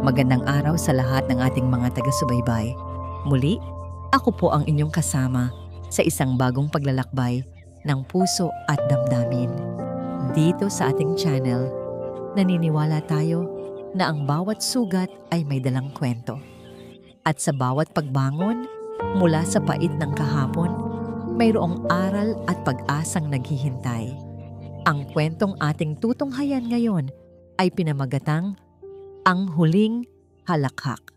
Magandang araw sa lahat ng ating mga taga-subaybay. Muli, ako po ang inyong kasama sa isang bagong paglalakbay ng puso at damdamin. Dito sa ating channel, naniniwala tayo na ang bawat sugat ay may dalang kwento. At sa bawat pagbangon mula sa pait ng kahapon, mayroong aral at pag-asang naghihintay. Ang kwentong ating tutunghayan ngayon ay pinamagatang Ang Huling Halakhak.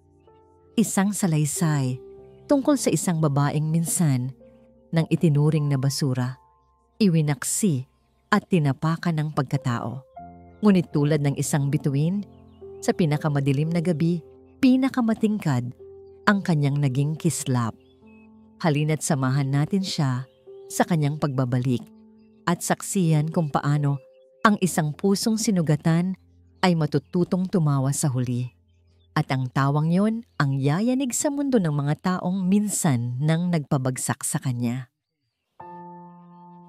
Isang salaysay tungkol sa isang babaeng minsan nang itinuring na basura, iwinaksi at tinapakan ng pagkatao. Ngunit tulad ng isang bituin, sa pinakamadilim na gabi, pinakamatingkad ang kanyang naging kislap. Halina't samahan natin siya sa kanyang pagbabalik at saksiyan kung paano ang isang pusong sinugatan ay matututong tumawa sa huli. At ang tawang yon ang yayanig sa mundo ng mga taong minsan nang nagpabagsak sa kanya.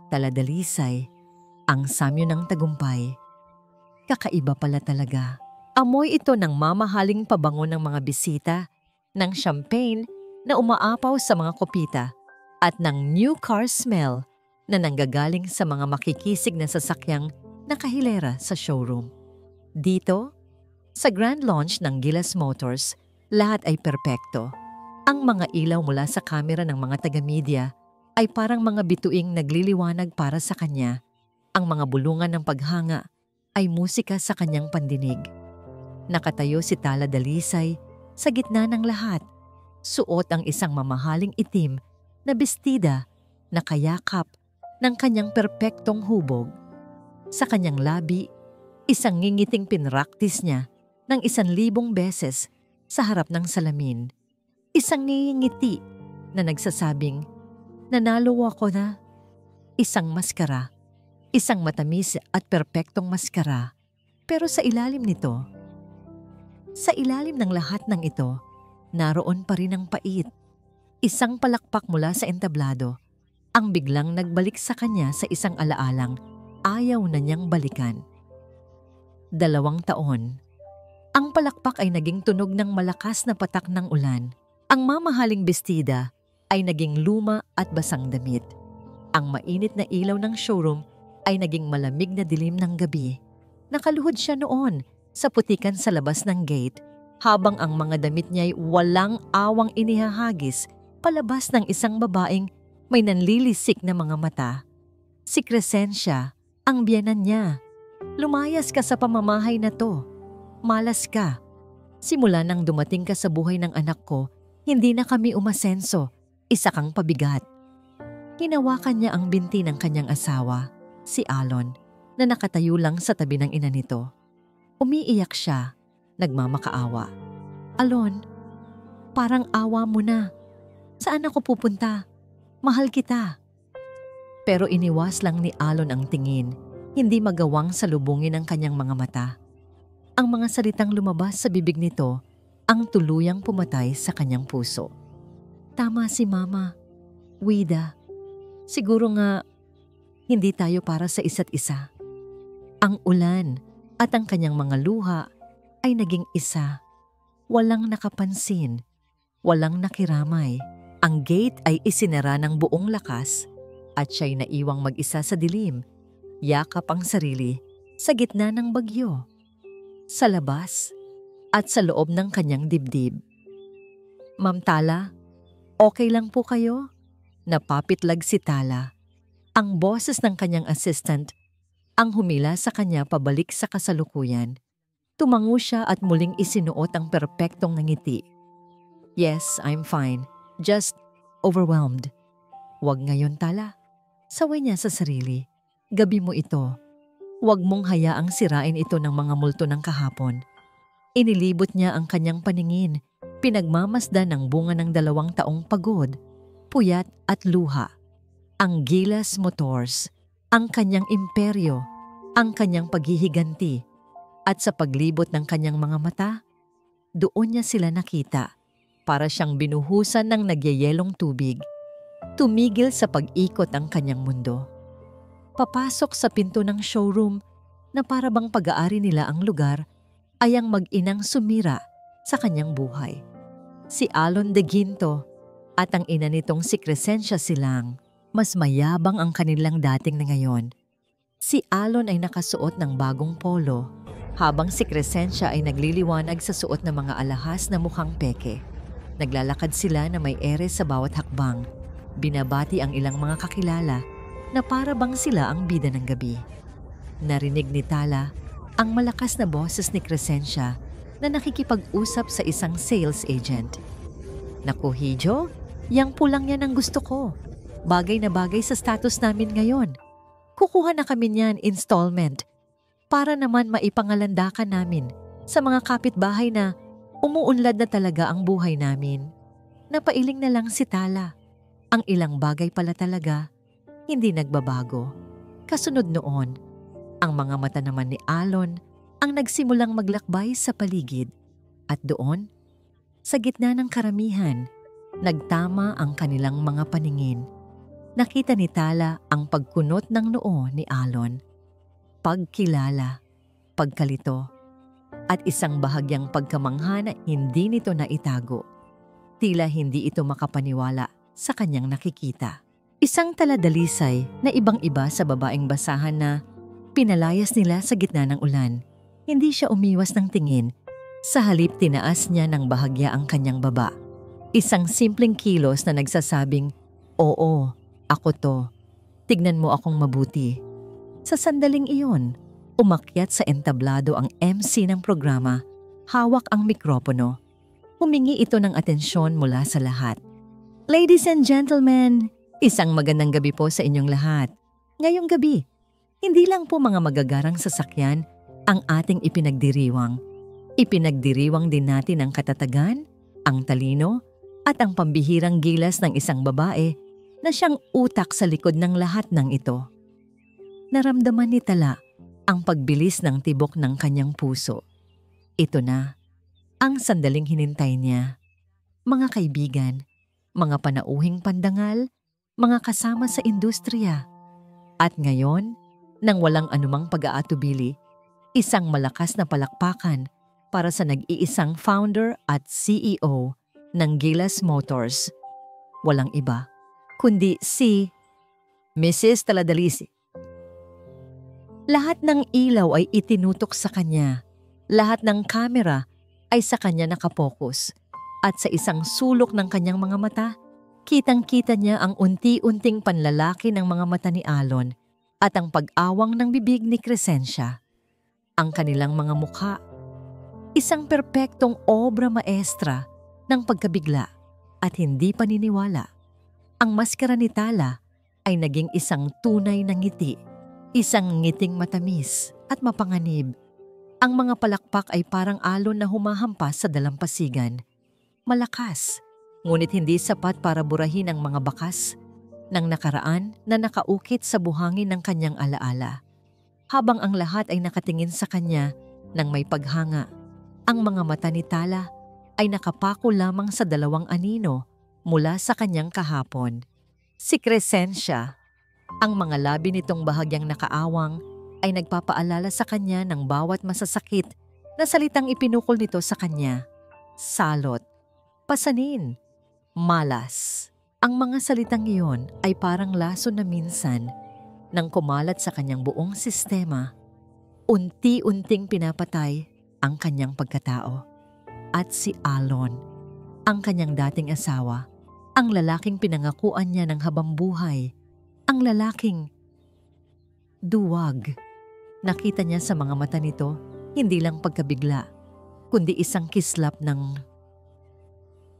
Taladalisay, ang samyo ng tagumpay. Kakaiba pala talaga. Amoy ito ng mamahaling pabango ng mga bisita, ng champagne na umaapaw sa mga kopita, at ng new car smell na nanggagaling sa mga makikisig na sasakyang nakahilera sa showroom. Dito, sa grand launch ng Gilas Motors, lahat ay perpekto. Ang mga ilaw mula sa kamera ng mga taga-media ay parang mga bituing nagliliwanag para sa kanya. Ang mga bulungan ng paghanga ay musika sa kanyang pandinig. Nakatayo si Tala Dalisay sa gitna ng lahat. Suot ang isang mamahaling itim na bestida na kayakap ng kanyang perpektong hubog. Sa kanyang labi, isang ngingiting pinraktis niya ng 1,000 beses sa harap ng salamin. Isang ngingiti na nagsasabing, "Nanalo ako na." Isang maskara, isang matamis at perpektong maskara. Pero sa ilalim nito, sa ilalim ng lahat ng ito, naroon pa rin ang pait. Isang palakpak mula sa entablado, ang biglang nagbalik sa kanya sa isang alaalang ayaw na niyang balikan. 2 taon. Ang palakpak ay naging tunog ng malakas na patak ng ulan. Ang mamahaling bestida ay naging luma at basang damit. Ang mainit na ilaw ng showroom ay naging malamig na dilim ng gabi. Nakaluhod siya noon sa putikan sa labas ng gate habang ang mga damit niya'y walang awang inihahagis palabas ng isang babaeng may nanlilisik na mga mata. Si Crescencia, ang biyenan niya. Lumayas ka sa pamamahay na to. Malas ka. Simula nang dumating ka sa buhay ng anak ko, hindi na kami umasenso. Isa kang pabigat. Hinawakan niya ang binti ng kanyang asawa, si Alon, na nakatayo lang sa tabi ng ina nito. Umiiyak siya, nagmamakaawa. "Alon, parang awa mo na. Saan ako pupunta? Mahal kita." Pero iniwas lang ni Alon ang tingin. Hindi magawang salubungin ang kanyang mga mata. Ang mga salitang lumabas sa bibig nito ang tuluyang pumatay sa kanyang puso. Tama si Mama. Wida, siguro nga hindi tayo para sa isa't isa. Ang ulan at ang kanyang mga luha ay naging isa. Walang nakapansin, walang nakiramay. Ang gate ay isinara ng buong lakas at siya'y naiwang mag-isa sa dilim. Yakap ang sarili sa gitna ng bagyo, sa labas at sa loob ng kanyang dibdib. "Ma'am Tala, okay lang po kayo?" Napapitlag si Tala. Ang boses ng kanyang assistant ang humila sa kanya pabalik sa kasalukuyan. Tumango siya at muling isinuot ang perpektong ngiti. "Yes, I'm fine. Just overwhelmed." "Wag ngayon, Tala." Saway niya sa sarili. "Gabi mo ito. Huwag mong hayaang sirain ito ng mga multo ng kahapon." Inilibot niya ang kanyang paningin, pinagmamasdan ng bunga ng 2 taong pagod, puyat at luha. Ang Gilas Motors, ang kanyang imperyo, ang kanyang paghihiganti, at sa paglibot ng kanyang mga mata, doon niya sila nakita, para siyang binuhusan ng nagyayelong tubig. Tumigil sa pag-ikot ang kanyang mundo. Papasok sa pinto ng showroom na para bang pag-aari nila ang lugar ay ang mag-inang sumira sa kanyang buhay. Si Alon de Ginto at ang ina nitong si Crescencia Silang. Mas mayabang ang kanilang dating na ngayon. Si Alon ay nakasuot ng bagong polo, habang si Crescencia ay nagliliwanag sa suot ng mga alahas na mukhang peke. Naglalakad sila na may ere sa bawat hakbang. Binabati ang ilang mga kakilala na para bang sila ang bida ng gabi. Narinig ni Tala ang malakas na boses ni Crescencia na nakikipag-usap sa isang sales agent. "Naku, Hijo, yang pulang yan ang gusto ko. Bagay na bagay sa status namin ngayon. Kukuha na kami niyan installment para naman maipangalandakan namin sa mga kapitbahay na umuunlad na talaga ang buhay namin." Napailing na lang si Tala. Ang ilang bagay pala talaga hindi nagbabago. Kasunod noon, ang mga mata naman ni Alon ang nagsimulang maglakbay sa paligid. At doon, sa gitna ng karamihan, nagtama ang kanilang mga paningin. Nakita ni Tala ang pagkunot ng noo ni Alon. Pagkilala, pagkalito, at isang bahagyang pagkamangha na hindi nito naitago. Tila hindi ito makapaniwala sa kanyang nakikita. Isang taladalisay na ibang-iba sa babaeng basahan na pinalayas nila sa gitna ng ulan. Hindi siya umiwas ng tingin. Sa halip tinaas niya ng bahagya ang kanyang baba. Isang simpleng kilos na nagsasabing, "Oo, ako to. Tignan mo akong mabuti." Sa sandaling iyon, umakyat sa entablado ang MC ng programa, hawak ang mikropono. Humingi ito ng atensyon mula sa lahat. "Ladies and gentlemen, isang magandang gabi po sa inyong lahat. Ngayong gabi, hindi lang po mga magagarang sasakyan ang ating ipinagdiriwang. Ipinagdiriwang din natin ang katatagan, ang talino, at ang pambihirang gilas ng isang babae na siyang utak sa likod ng lahat ng ito." Naramdaman ni Tala ang pagbilis ng tibok ng kanyang puso. Ito na, ang sandaling hinintay niya. Mga kaibigan, mga panauhing pandangal, mga kasama sa industriya. At ngayon, nang walang anumang pag-aatubili, isang malakas na palakpakan para sa nag-iisang founder at CEO ng Gilas Motors. Walang iba, kundi si Mrs. Taladalisi. Lahat ng ilaw ay itinutok sa kanya. Lahat ng kamera ay sa kanya nakapokus. At sa isang sulok ng kanyang mga mata, kitang-kita niya ang unti-unting panlalaki ng mga mata ni Alon at ang pag-awang ng bibig ni Crescencia. Ang kanilang mga mukha, isang perpektong obra maestra ng pagkabigla at hindi paniniwala. Ang maskara ni Tala ay naging isang tunay na ngiti, isang ngiting matamis at mapanganib. Ang mga palakpak ay parang alon na humahampas sa dalampasigan. Malakas, ngunit hindi sapat para burahin ang mga bakas ng nakaraan na nakaukit sa buhangin ng kanyang alaala. Habang ang lahat ay nakatingin sa kanya ng may paghanga, ang mga mata ni Tala ay nakapako lamang sa dalawang anino mula sa kanyang kahapon. Si Crescencia, ang mga labi nitong bahagyang nakaawang ay nagpapaalala sa kanya ng bawat masasakit na salitang ipinukol nito sa kanya. Salot, pasanin, malas. Ang mga salitang iyon ay parang laso na minsan nang kumalat sa kanyang buong sistema, unti-unting pinapatay ang kanyang pagkatao. At si Alon, ang kanyang dating asawa, ang lalaking pinangakuan niya ng habambuhay, ang lalaking duwag. Nakita niya sa mga mata nito, hindi lang pagkabigla, kundi isang kislap ng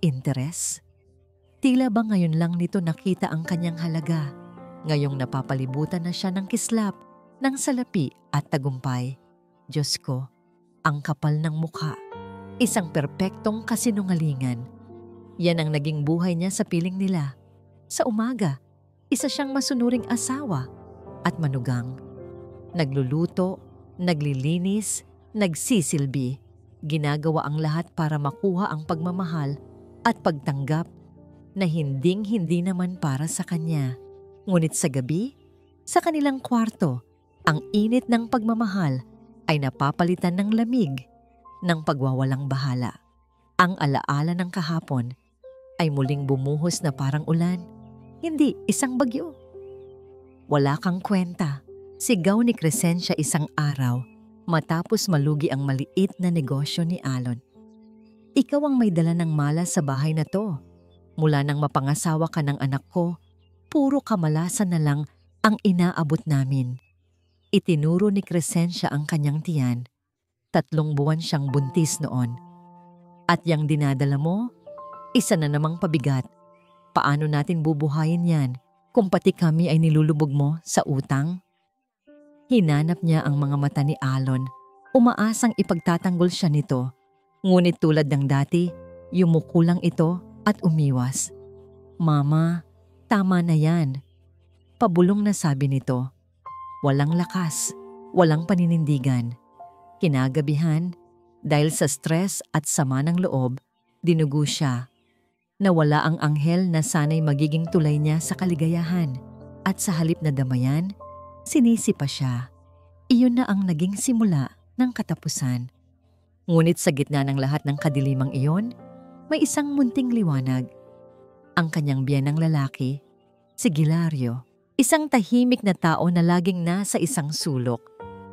interes. Tila ba ngayon lang nito nakita ang kanyang halaga? Ngayong napapalibutan na siya ng kislap, ng salapi at tagumpay. Diyos ko, ang kapal ng mukha. Isang perpektong kasinungalingan. Yan ang naging buhay niya sa piling nila. Sa umaga, isa siyang masunuring asawa at manugang. Nagluluto, naglilinis, nagsisilbi. Ginagawa ang lahat para makuha ang pagmamahal at pagtanggap na hinding-hindi naman para sa kanya. Ngunit sa gabi, sa kanilang kwarto, ang init ng pagmamahal ay napapalitan ng lamig ng pagwawalang bahala. Ang alaala ng kahapon ay muling bumuhos na parang ulan, hindi isang bagyo. Wala kang kwenta, sigaw ni Crescencia isang araw matapos malugi ang maliit na negosyo ni Alon. Ikaw ang may dala ng malas sa bahay na to. Mula nang mapangasawa ka ng anak ko, puro kamalasan na lang ang inaabot namin. Itinuro ni Crescencia ang kanyang tiyan. 3 buwan siyang buntis noon. At yang dinadala mo, isa na namang pabigat. Paano natin bubuhayin yan kung pati kami ay nilulubog mo sa utang? Hinanap niya ang mga mata ni Alon, umaasang ipagtatanggol siya nito. Ngunit tulad ng dati, yumuko lang ito at umiwas. Mama, tama na yan. Pabulong na sabi nito. Walang lakas, walang paninindigan. Kinagabihan, dahil sa stress at sama ng loob, dinugo siya. Nawala ang anghel na sana'y magiging tulay niya sa kaligayahan. At sa halip na damayan, sinisi pa siya. Iyon na ang naging simula ng katapusan. Ngunit sa gitna ng lahat ng kadilimang iyon, may isang munting liwanag. Ang kanyang biyenang lalaki, si Gilario, isang tahimik na tao na laging nasa isang sulok.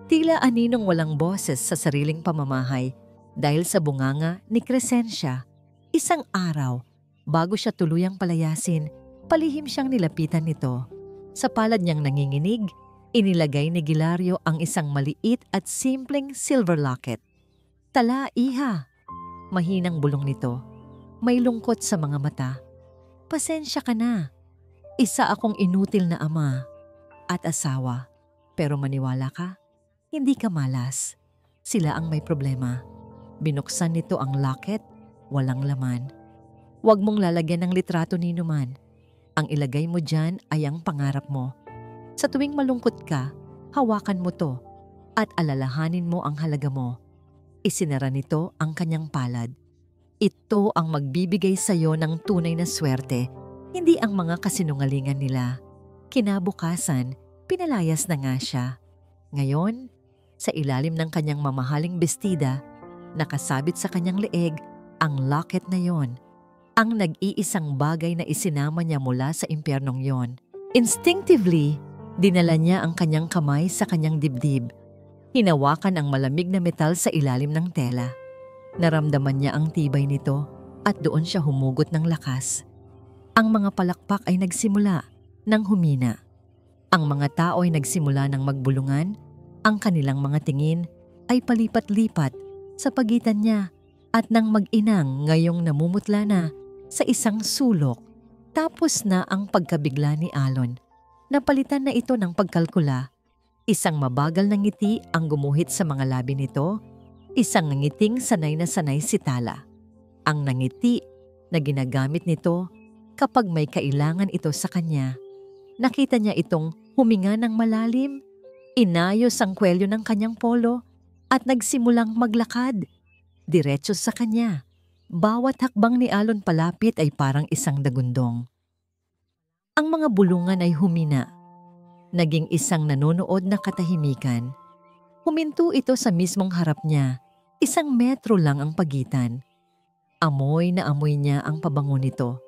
Tila aninong walang boses sa sariling pamamahay dahil sa bunganga ni Crescencia. Isang araw, bago siya tuluyang palayasin, palihim siyang nilapitan nito. Sa palad niyang nanginginig, inilagay ni Gilario ang isang maliit at simpleng silver locket. Tala, iha. Mahinang bulong nito. May lungkot sa mga mata. Pasensya ka na. Isa akong inutil na ama at asawa. Pero maniwala ka, hindi ka malas. Sila ang may problema. Binuksan nito ang locket, walang laman. Huwag mong lalagyan ng litrato ni Numan. Ang ilagay mo dyan ay ang pangarap mo. Sa tuwing malungkot ka, hawakan mo to at alalahanin mo ang halaga mo. Isinara nito ang kanyang palad. Ito ang magbibigay sa iyo ng tunay na swerte, hindi ang mga kasinungalingan nila. Kinabukasan, pinalayas na nga siya. Ngayon, sa ilalim ng kanyang mamahaling bestida, nakasabit sa kanyang leeg ang locket na yon. Ang nag-iisang bagay na isinama niya mula sa impyernong yon. Instinctively, dinala niya ang kanyang kamay sa kanyang dibdib. Hinawakan ang malamig na metal sa ilalim ng tela. Naramdaman niya ang tibay nito at doon siya humugot ng lakas. Ang mga palakpak ay nagsimula ng humina. Ang mga tao ay nagsimula ng magbulungan. Ang kanilang mga tingin ay palipat-lipat sa pagitan niya at nang mag-inang ngayong namumutla na sa isang sulok. Tapos na ang pagkabigla ni Alon. Napalitan na ito ng pagkalkula. Isang mabagal na ngiti ang gumuhit sa mga labi nito. Isang ngiting sanay na sanay si Tala. Ang nangiti na ginagamit nito kapag may kailangan ito sa kanya. Nakita niya itong huminga ng malalim, inayos ang kwelyo ng kanyang polo at nagsimulang maglakad. Diretso sa kanya. Bawat hakbang ni Alon palapit ay parang isang dagundong. Ang mga bulungan ay humina. Naging isang nanonood na katahimikan. Huminto ito sa mismong harap niya. 1 metro lang ang pagitan. Amoy na amoy niya ang pabango nito.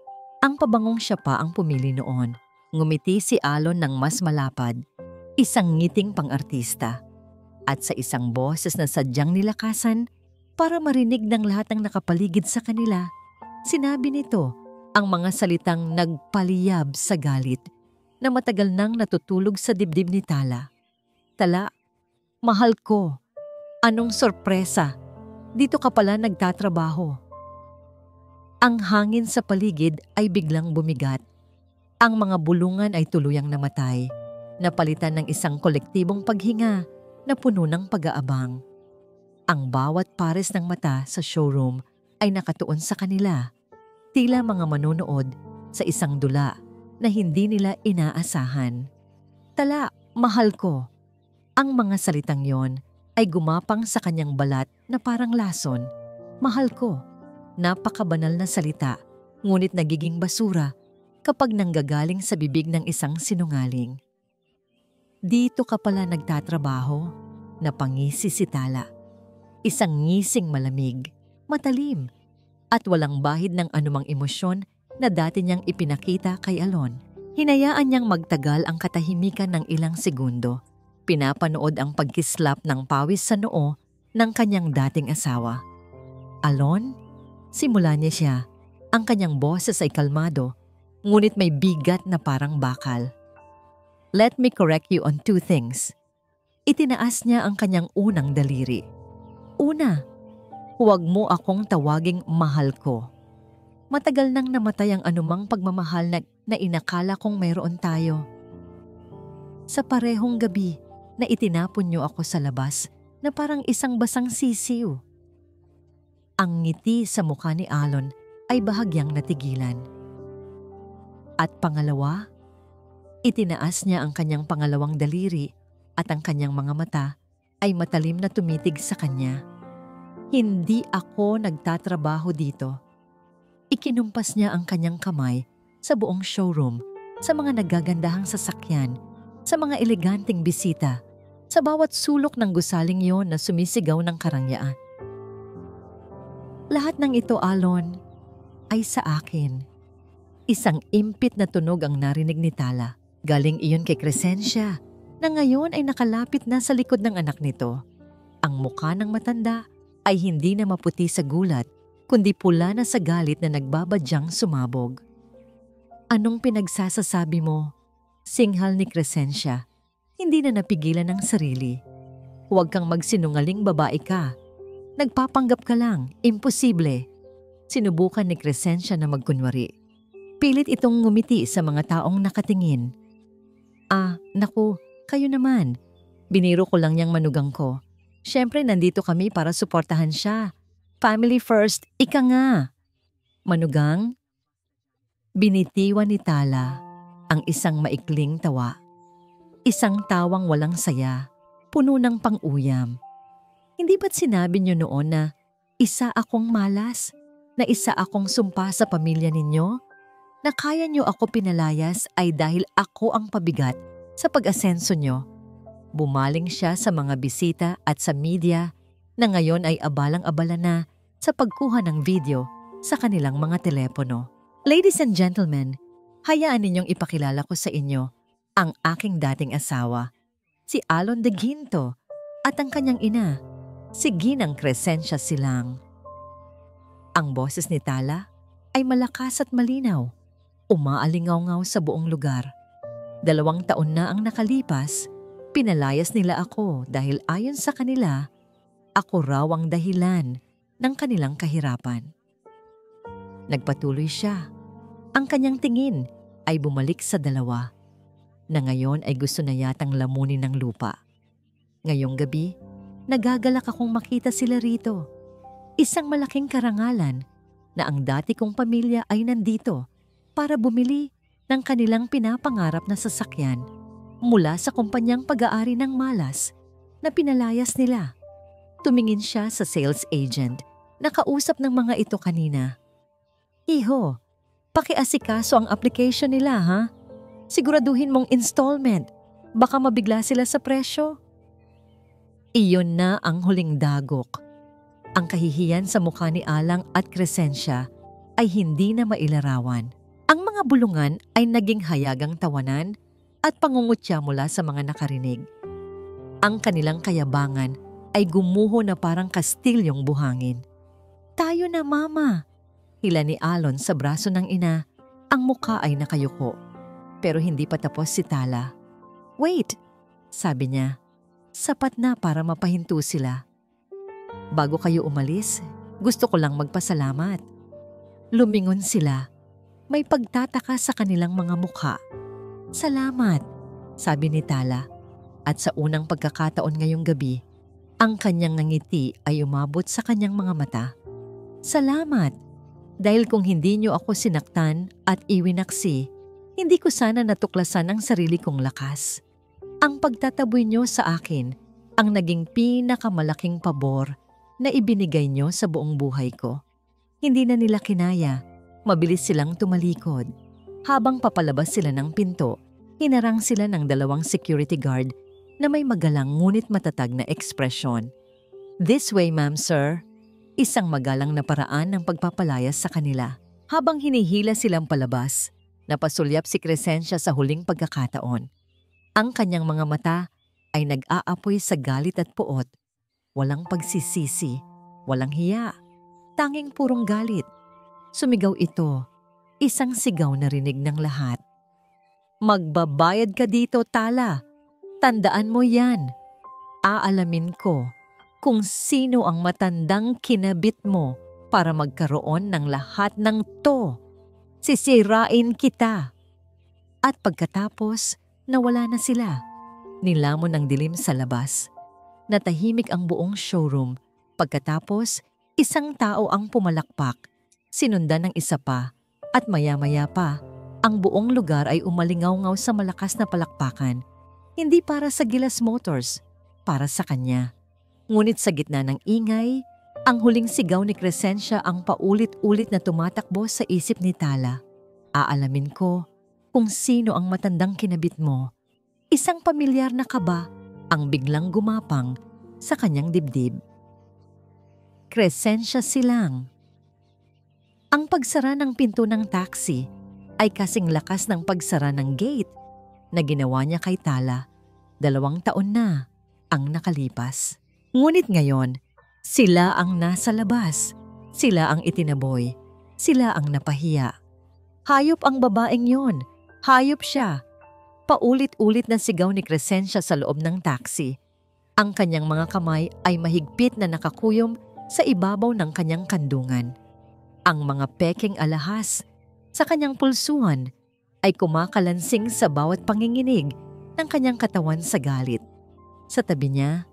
Ang pabangong siya pa ang pumili noon. Ngumiti si Alon ng mas malapad. Isang ngiting pang-artista. At sa isang boses na sadyang nilakasan, para marinig ng lahat ng nakapaligid sa kanila, sinabi nito ang mga salitang nagpaliyab sa galit na matagal nang natutulog sa dibdib ni Tala. Tala, mahal ko. Anong sorpresa? Dito ka pala nagtatrabaho. Ang hangin sa paligid ay biglang bumigat. Ang mga bulungan ay tuluyang namatay, napalitan ng isang kolektibong paghinga na puno ng pag-aabang. Ang bawat pares ng mata sa showroom ay nakatuon sa kanila, tila mga manonood sa isang dula na hindi nila inaasahan. Tala, mahal ko. Ang mga salitang yon ay gumapang sa kanyang balat na parang lason. Mahal ko. Napakabanal na salita, ngunit nagiging basura kapag nanggagaling sa bibig ng isang sinungaling. Dito ka pala nagtatrabaho, napangisi si Tala. Isang ngising malamig, matalim, at walang bahid ng anumang emosyon na dati niyang ipinakita kay Alon. Hinayaan niyang magtagal ang katahimikan ng ilang segundo. Pinapanood ang pagkislap ng pawis sa noo ng kanyang dating asawa. Alon? Simula niya siya. Ang kanyang boses ay kalmado, ngunit may bigat na parang bakal. Let me correct you on 2 things. Itinaas niya ang kanyang unang daliri. Una, huwag mo akong tawaging mahal ko. Matagal nang namatay ang anumang pagmamahal na inakala kong mayroon tayo. Sa parehong gabi na itinapon niyo ako sa labas na parang isang basang sisiw. Ang ngiti sa mukha ni Alon ay bahagyang natigilan. At pangalawa, itinaas niya ang kanyang pangalawang daliri at ang kanyang mga mata ay matalim na tumitig sa kanya. Hindi ako nagtatrabaho dito. Ikinumpas niya ang kanyang kamay sa buong showroom, sa mga nagagandahang sasakyan, sa mga eleganteng bisita, sa bawat sulok ng gusaling yon na sumisigaw ng karangyaan. Lahat ng ito, Alon, ay sa akin. Isang impit na tunog ang narinig ni Tala. Galing iyon kay Crescencia, na ngayon ay nakalapit na sa likod ng anak nito. Ang mukha ng matanda ay hindi na maputi sa gulat, kundi pula na sa galit na nagbabadyang sumabog. Anong pinagsasasabi mo? Singhal ni Crescencia. Hindi na napigilan ng sarili. Huwag kang magsinungaling, babae ka. Nagpapanggap ka lang, imposible. Sinubukan ni Crescencia na magkunwari. Pilit itong ngumiti sa mga taong nakatingin. Naku, kayo naman. Biniro ko lang niyang manugang ko. Siyempre nandito kami para suportahan siya. Family first, ika nga. Manugang? Binitiwan ni Tala ang isang maikling tawa. Isang tawang walang saya, puno ng pang-uyam. Hindi ba't sinabi niyo noon na isa akong malas, na isa akong sumpa sa pamilya ninyo? Na kaya niyo ako pinalayas ay dahil ako ang pabigat sa pag-asenso niyo. Bumaling siya sa mga bisita at sa media na ngayon ay abalang-abala na sa pagkuha ng video sa kanilang mga telepono. Ladies and gentlemen, hayaan ninyong ipakilala ko sa inyo ang aking dating asawa, si Alon de Ginto, at ang kanyang ina, si Ginang Crescencia Silang. Ang boses ni Tala ay malakas at malinaw, umaalingaw-ngaw sa buong lugar. 2 taon na ang nakalipas, pinalayas nila ako dahil ayon sa kanila, ako raw ang dahilan ng kanilang kahirapan. Nagpatuloy siya. Ang kanyang tingin ay bumalik sa dalawa, na ngayon ay gusto na yatang lamunin ng lupa. Ngayong gabi, nagagalak akong makita sila rito. Isang malaking karangalan na ang dati kong pamilya ay nandito para bumili ng kanilang pinapangarap na sasakyan mula sa kumpanyang pag-aari ng malas na pinalayas nila. Tumingin siya sa sales agent na kausap ng mga ito kanina. Iho, pakiasikaso ang application nila, ha? Siguraduhin mong installment. Baka mabigla sila sa presyo. Iyon na ang huling dagok. Ang kahihiyan sa mukha ni Alang at Crescencia ay hindi na mailarawan. Ang mga bulungan ay naging hayagang tawanan at pangungutya mula sa mga nakarinig. Ang kanilang kayabangan ay gumuho na parang kastilyong buhangin. Tayo na, Mama! Hila ni Alon sa braso ng ina. Ang mukha ay nakayuko. Pero hindi pa tapos si Tala. Wait! Sabi niya. Sapat na para mapahinto sila. Bago kayo umalis, gusto ko lang magpasalamat. Lumingon sila. May pagtataka sa kanilang mga mukha. Salamat, sabi ni Tala. At sa unang pagkakataon ngayong gabi, ang kanyang ngiti ay umabot sa kanyang mga mata. Salamat, dahil kung hindi niyo ako sinaktan at iwinaksi, hindi ko sana natuklasan ang sarili kong lakas. Ang pagtataboy niyo sa akin ang naging pinakamalaking pabor na ibinigay niyo sa buong buhay ko. Hindi na nila kinaya, mabilis silang tumalikod. Habang papalabas sila ng pinto, hinarang sila ng 2 security guard na may magalang ngunit matatag na ekspresyon. This way, ma'am, sir. isang magalang na paraan ng pagpapalayas sa kanila. Habang hinihila silang palabas, napasulyap si Crescencia sa huling pagkakataon. Ang kanyang mga mata ay nag-aapoy sa galit at puot. Walang pagsisisi, walang hiya, tanging purong galit. Sumigaw ito, isang sigaw na rinig ng lahat. Magbabayad ka dito, Tala. Tandaan mo yan. Aalamin ko kung sino ang matandang kinabit mo para magkaroon ng lahat ng to. Sisirain kita. At pagkatapos, nawala na sila. Nilamon ng dilim sa labas. Natahimik ang buong showroom. Pagkatapos, isang tao ang pumalakpak. Sinundan ng isa pa. At maya-maya pa, ang buong lugar ay umalingaw-ngaw sa malakas na palakpakan. Hindi para sa Gilas Motors, para sa kanya. Ngunit sa gitna ng ingay, ang huling sigaw ni Crescencia ang paulit-ulit na tumatakbo sa isip ni Tala. Aalamin ko kung sino ang matandang kinabit mo. Isang pamilyar na kaba ang biglang gumapang sa kanyang dibdib. Crescencia silang. Ang pagsara ng pinto ng taxi ay kasing lakas ng pagsara ng gate na ginawa niya kay Tala. 2 taon na ang nakalipas. Ngunit ngayon, sila ang nasa labas. Sila ang itinaboy. Sila ang napahiya. Hayop ang babaeng yon. Hayop siya. Paulit-ulit na sigaw ni Crescencia sa loob ng taxi. Ang kanyang mga kamay ay mahigpit na nakakuyom sa ibabaw ng kanyang kandungan. Ang mga peking alahas sa kanyang pulsuhan ay kumakalansing sa bawat panginginig ng kanyang katawan sa galit. Sa tabi niya,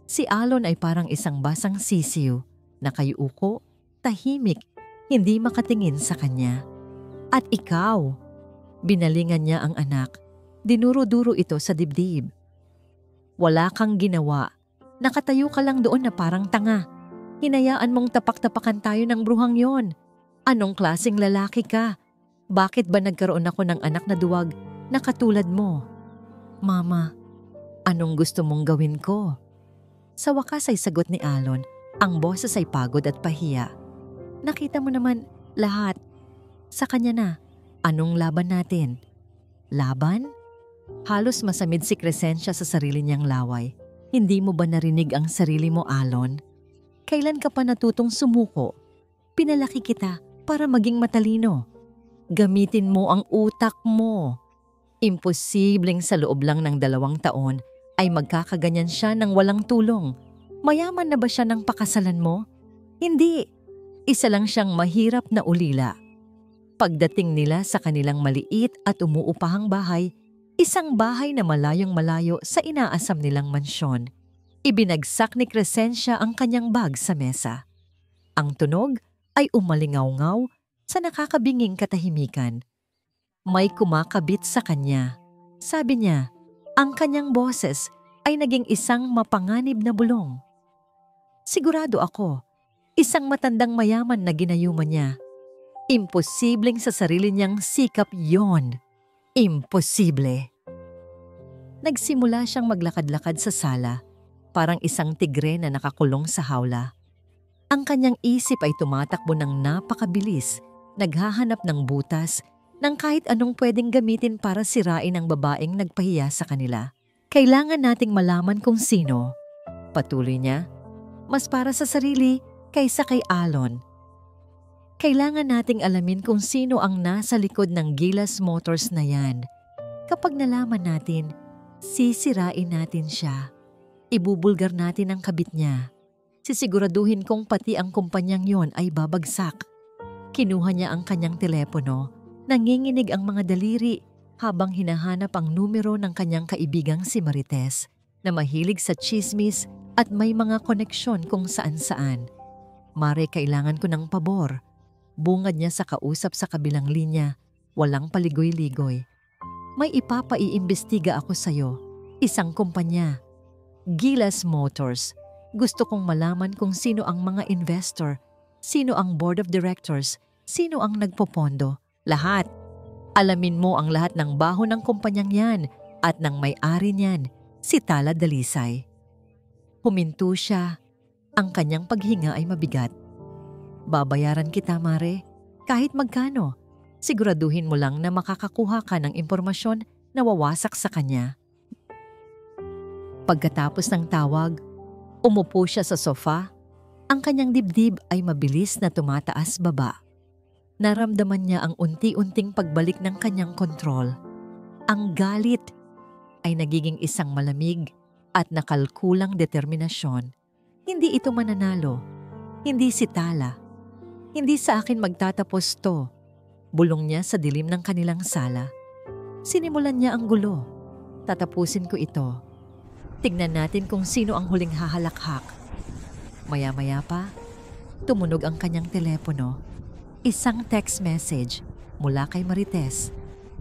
si Alon ay parang isang basang sisiw, nakayuko, tahimik, hindi makatingin sa kanya. At ikaw, binalingan niya ang anak, dinuro-duro ito sa dibdib. Wala kang ginawa, nakatayo ka lang doon na parang tanga. Hinayaan mong tapak-tapakan tayo ng bruhang yon. Anong klaseng lalaki ka? Bakit ba nagkaroon ako ng anak na duwag na katulad mo? Mama, anong gusto mong gawin ko? Sa wakas ay sagot ni Alon, ang boses ay pagod at pahiya. Nakita mo naman lahat. Sa kanya na, anong laban natin? Laban? Halos masamid si Crescencia sa sarili niyang laway. Hindi mo ba narinig ang sarili mo, Alon? Kailan ka pa natutong sumuko? Pinalaki kita para maging matalino. Gamitin mo ang utak mo. Imposibleng sa loob lang ng 2 taon ay magkakaganyan siya ng walang tulong. Mayaman na ba siya ng pakasalan mo? Hindi. Isa lang siyang mahirap na ulila. Pagdating nila sa kanilang maliit at umuupahang bahay, isang bahay na malayong malayo sa inaasam nilang mansyon, ibinagsak ni Crescencia ang kanyang bag sa mesa. Ang tunog ay umalingaw-ngaw sa nakakabinging katahimikan. May kumakabit sa kanya. Sabi niya, ang kanyang boses ay naging isang mapanganib na bulong. Sigurado ako, isang matandang mayaman na ginayuman niya. Imposibleng sa sarili niyang sikap yon. Imposible. Nagsimula siyang maglakad-lakad sa sala, parang isang tigre na nakakulong sa hawla. Ang kanyang isip ay tumatakbo ng napakabilis, naghahanap ng butas ng kahit anong pwedeng gamitin para sirain ang babaeng nagpahiya sa kanila. Kailangan nating malaman kung sino. Patuloy niya, mas para sa sarili kaysa kay Alon. Kailangan nating alamin kung sino ang nasa likod ng Gilas Motors na yan. Kapag nalaman natin, sisirain natin siya. Ibubulgar natin ang kabit niya. Sisiguraduhin kong pati ang kumpanyang yon ay babagsak. Kinuha niya ang kanyang telepono. Nanginginig ang mga daliri habang hinahanap ang numero ng kanyang kaibigang si Marites na mahilig sa chismis at may mga koneksyon kung saan-saan. Mare, kailangan ko ng pabor. Bungad niya sa kausap sa kabilang linya, walang paligoy-ligoy. May ipapaiimbestiga ako sa'yo. Isang kumpanya. Gilas Motors. Gusto kong malaman kung sino ang mga investor, sino ang board of directors, sino ang nagpopondo. Lahat. Alamin mo ang lahat ng baho ng kumpanyang yan at ng may-ari niyan, si Tala Dalisay. Huminto siya. Ang kanyang paghinga ay mabigat. Babayaran kita, Mare. Kahit magkano. Siguraduhin mo lang na makakakuha ka ng impormasyon na wawasak sa kanya. Pagkatapos ng tawag, umupo siya sa sofa. Ang kanyang dibdib ay mabilis na tumataas baba. Naramdaman niya ang unti-unting pagbalik ng kanyang kontrol. Ang galit ay nagiging isang malamig at nakalkulang determinasyon. Hindi ito mananalo. Hindi si Tala. Hindi sa akin magtatapos to. Bulong niya sa dilim ng kanilang sala. Sinimulan niya ang gulo. Tatapusin ko ito. Tignan natin kung sino ang huling hahalakhak. Maya-maya pa, tumunog ang kanyang telepono. Isang text message mula kay Marites.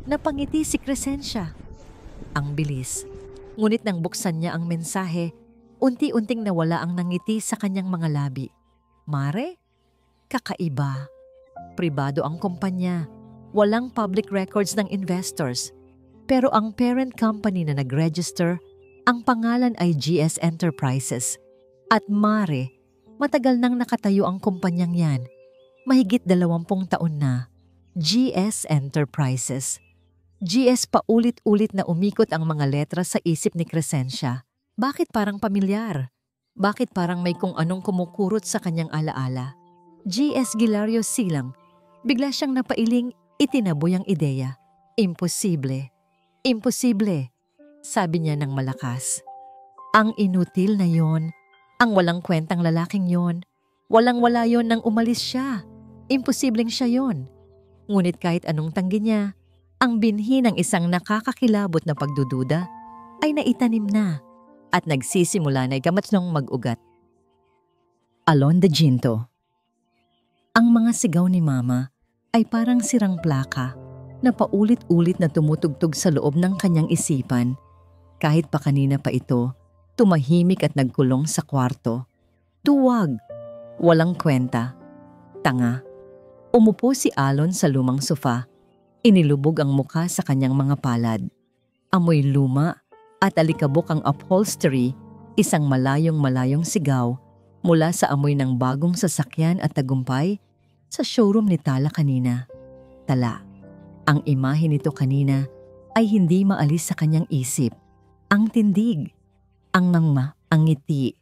Napangiti si Crescencia. Ang bilis. Ngunit nang buksan niya ang mensahe, unti-unting nawala ang nangiti sa kanyang mga labi. Mare? Kakaiba. Pribado ang kumpanya. Walang public records ng investors. Pero ang parent company na nag-register, ang pangalan ay GS Enterprises. At Mare, matagal nang nakatayo ang kumpanyang yan. Mahigit 20 taon na. GS Enterprises. GS paulit-ulit na umikot ang mga letra sa isip ni Crescencia. Bakit parang pamilyar? Bakit parang may kung anong kumukurot sa kanyang alaala? GS Gilario Silang. Bigla siyang napailing, itinaboy ang ideya. Imposible. Imposible, sabi niya ng malakas. Ang inutil na yon, ang walang kwentang lalaking yon, walang-wala yon nang umalis siya. Imposibleng siya yon. Ngunit kahit anong tanggi niya, ang binhi ng isang nakakakilabot na pagdududa ay naitanim na at nagsisimula na ikamatnong mag-ugat. Alon de Ginto. Ang mga sigaw ni Mama ay parang sirang plaka na paulit-ulit na tumutugtog sa loob ng kanyang isipan. Kahit pa kanina pa ito, tumahimik at nagkulong sa kwarto. Tuwag, walang kwenta, tanga. Umupo si Alon sa lumang sofa. Inilubog ang mukha sa kanyang mga palad. Amoy luma at alikabok ang upholstery, isang malayong-malayong sigaw mula sa amoy ng bagong sasakyan at tagumpay sa showroom ni Tala kanina. Tala, ang imahe nito kanina ay hindi maalis sa kanyang isip. Ang tindig, ang ang ngiti,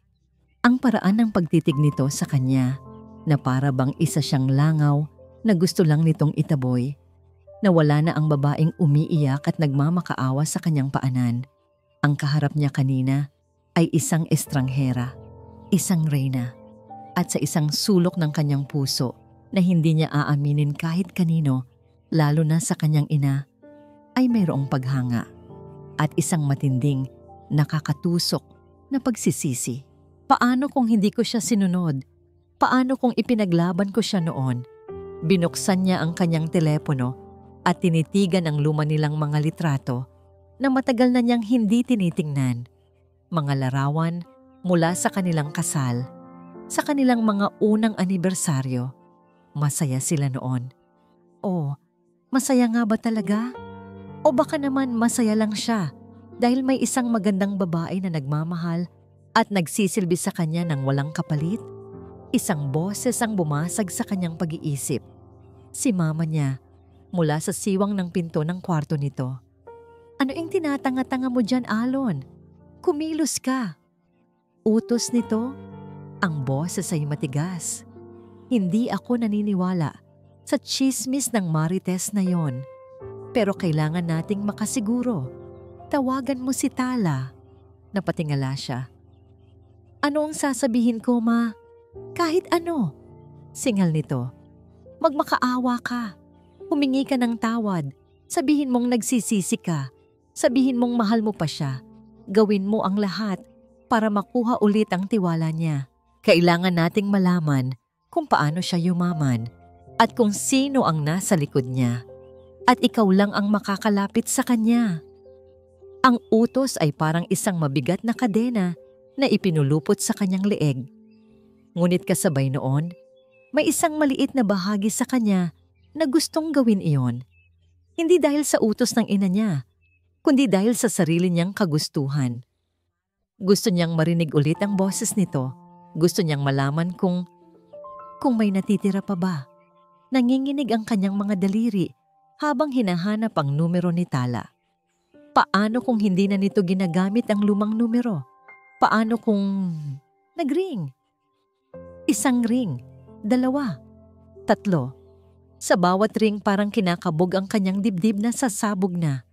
ang paraan ng pagtitig nito sa kanya na para bang isa siyang langaw na gusto lang nitong itaboy. Nawala na ang babaeng umiiyak at nagmamakaawa sa kanyang paanan. Ang kaharap niya kanina ay isang estranghera, isang reyna, at sa isang sulok ng kanyang puso na hindi niya aaminin kahit kanino, lalo na sa kanyang ina, ay mayroong paghanga at isang matinding, nakakatusok na pagsisisi. Paano kung hindi ko siya sinunod? Paano kung ipinaglaban ko siya noon? Binuksan niya ang kanyang telepono at tinitigan ang luma nilang mga litrato na matagal na niyang hindi tinitingnan. Mga larawan mula sa kanilang kasal, sa kanilang mga unang anibersaryo. Masaya sila noon. O, masaya nga ba talaga? O baka naman masaya lang siya dahil may isang magandang babae na nagmamahal at nagsisilbi sa kanya ng walang kapalit? Isang boses ang bumasag sa kanyang pag-iisip. Si Mama niya, mula sa siwang ng pinto ng kwarto nito. Ano yung tinatanga-tanga mo dyan, Alon? Kumilos ka. Utos nito, ang boses ay matigas. Hindi ako naniniwala sa chismis ng Marites na yon. Pero kailangan nating makasiguro. Tawagan mo si Tala. Napatingala siya. Ano ang sasabihin ko, Ma? Kahit ano. Singal nito. Magmakaawa ka. Humingi ka ng tawad. Sabihin mong nagsisisi ka. Sabihin mong mahal mo pa siya. Gawin mo ang lahat para makuha ulit ang tiwala niya. Kailangan nating malaman kung paano siya yumaman at kung sino ang nasa likod niya. At ikaw lang ang makakalapit sa kanya. Ang utos ay parang isang mabigat na kadena na ipinulupot sa kanyang leeg. Ngunit kasabay noon, may isang maliit na bahagi sa kanya na gustong gawin iyon. Hindi dahil sa utos ng ina niya, kundi dahil sa sarili niyang kagustuhan. Gusto niyang marinig ulit ang boses nito. Gusto niyang malaman kung kung may natitira pa ba. Nanginginig ang kanyang mga daliri habang hinahanap ang numero ni Tala. Paano kung hindi na nito ginagamit ang lumang numero? Paano kung nag-ring? Isang ring, 2, 3. Sa bawat ring parang kinakabog ang kanyang dibdib na sasabog na.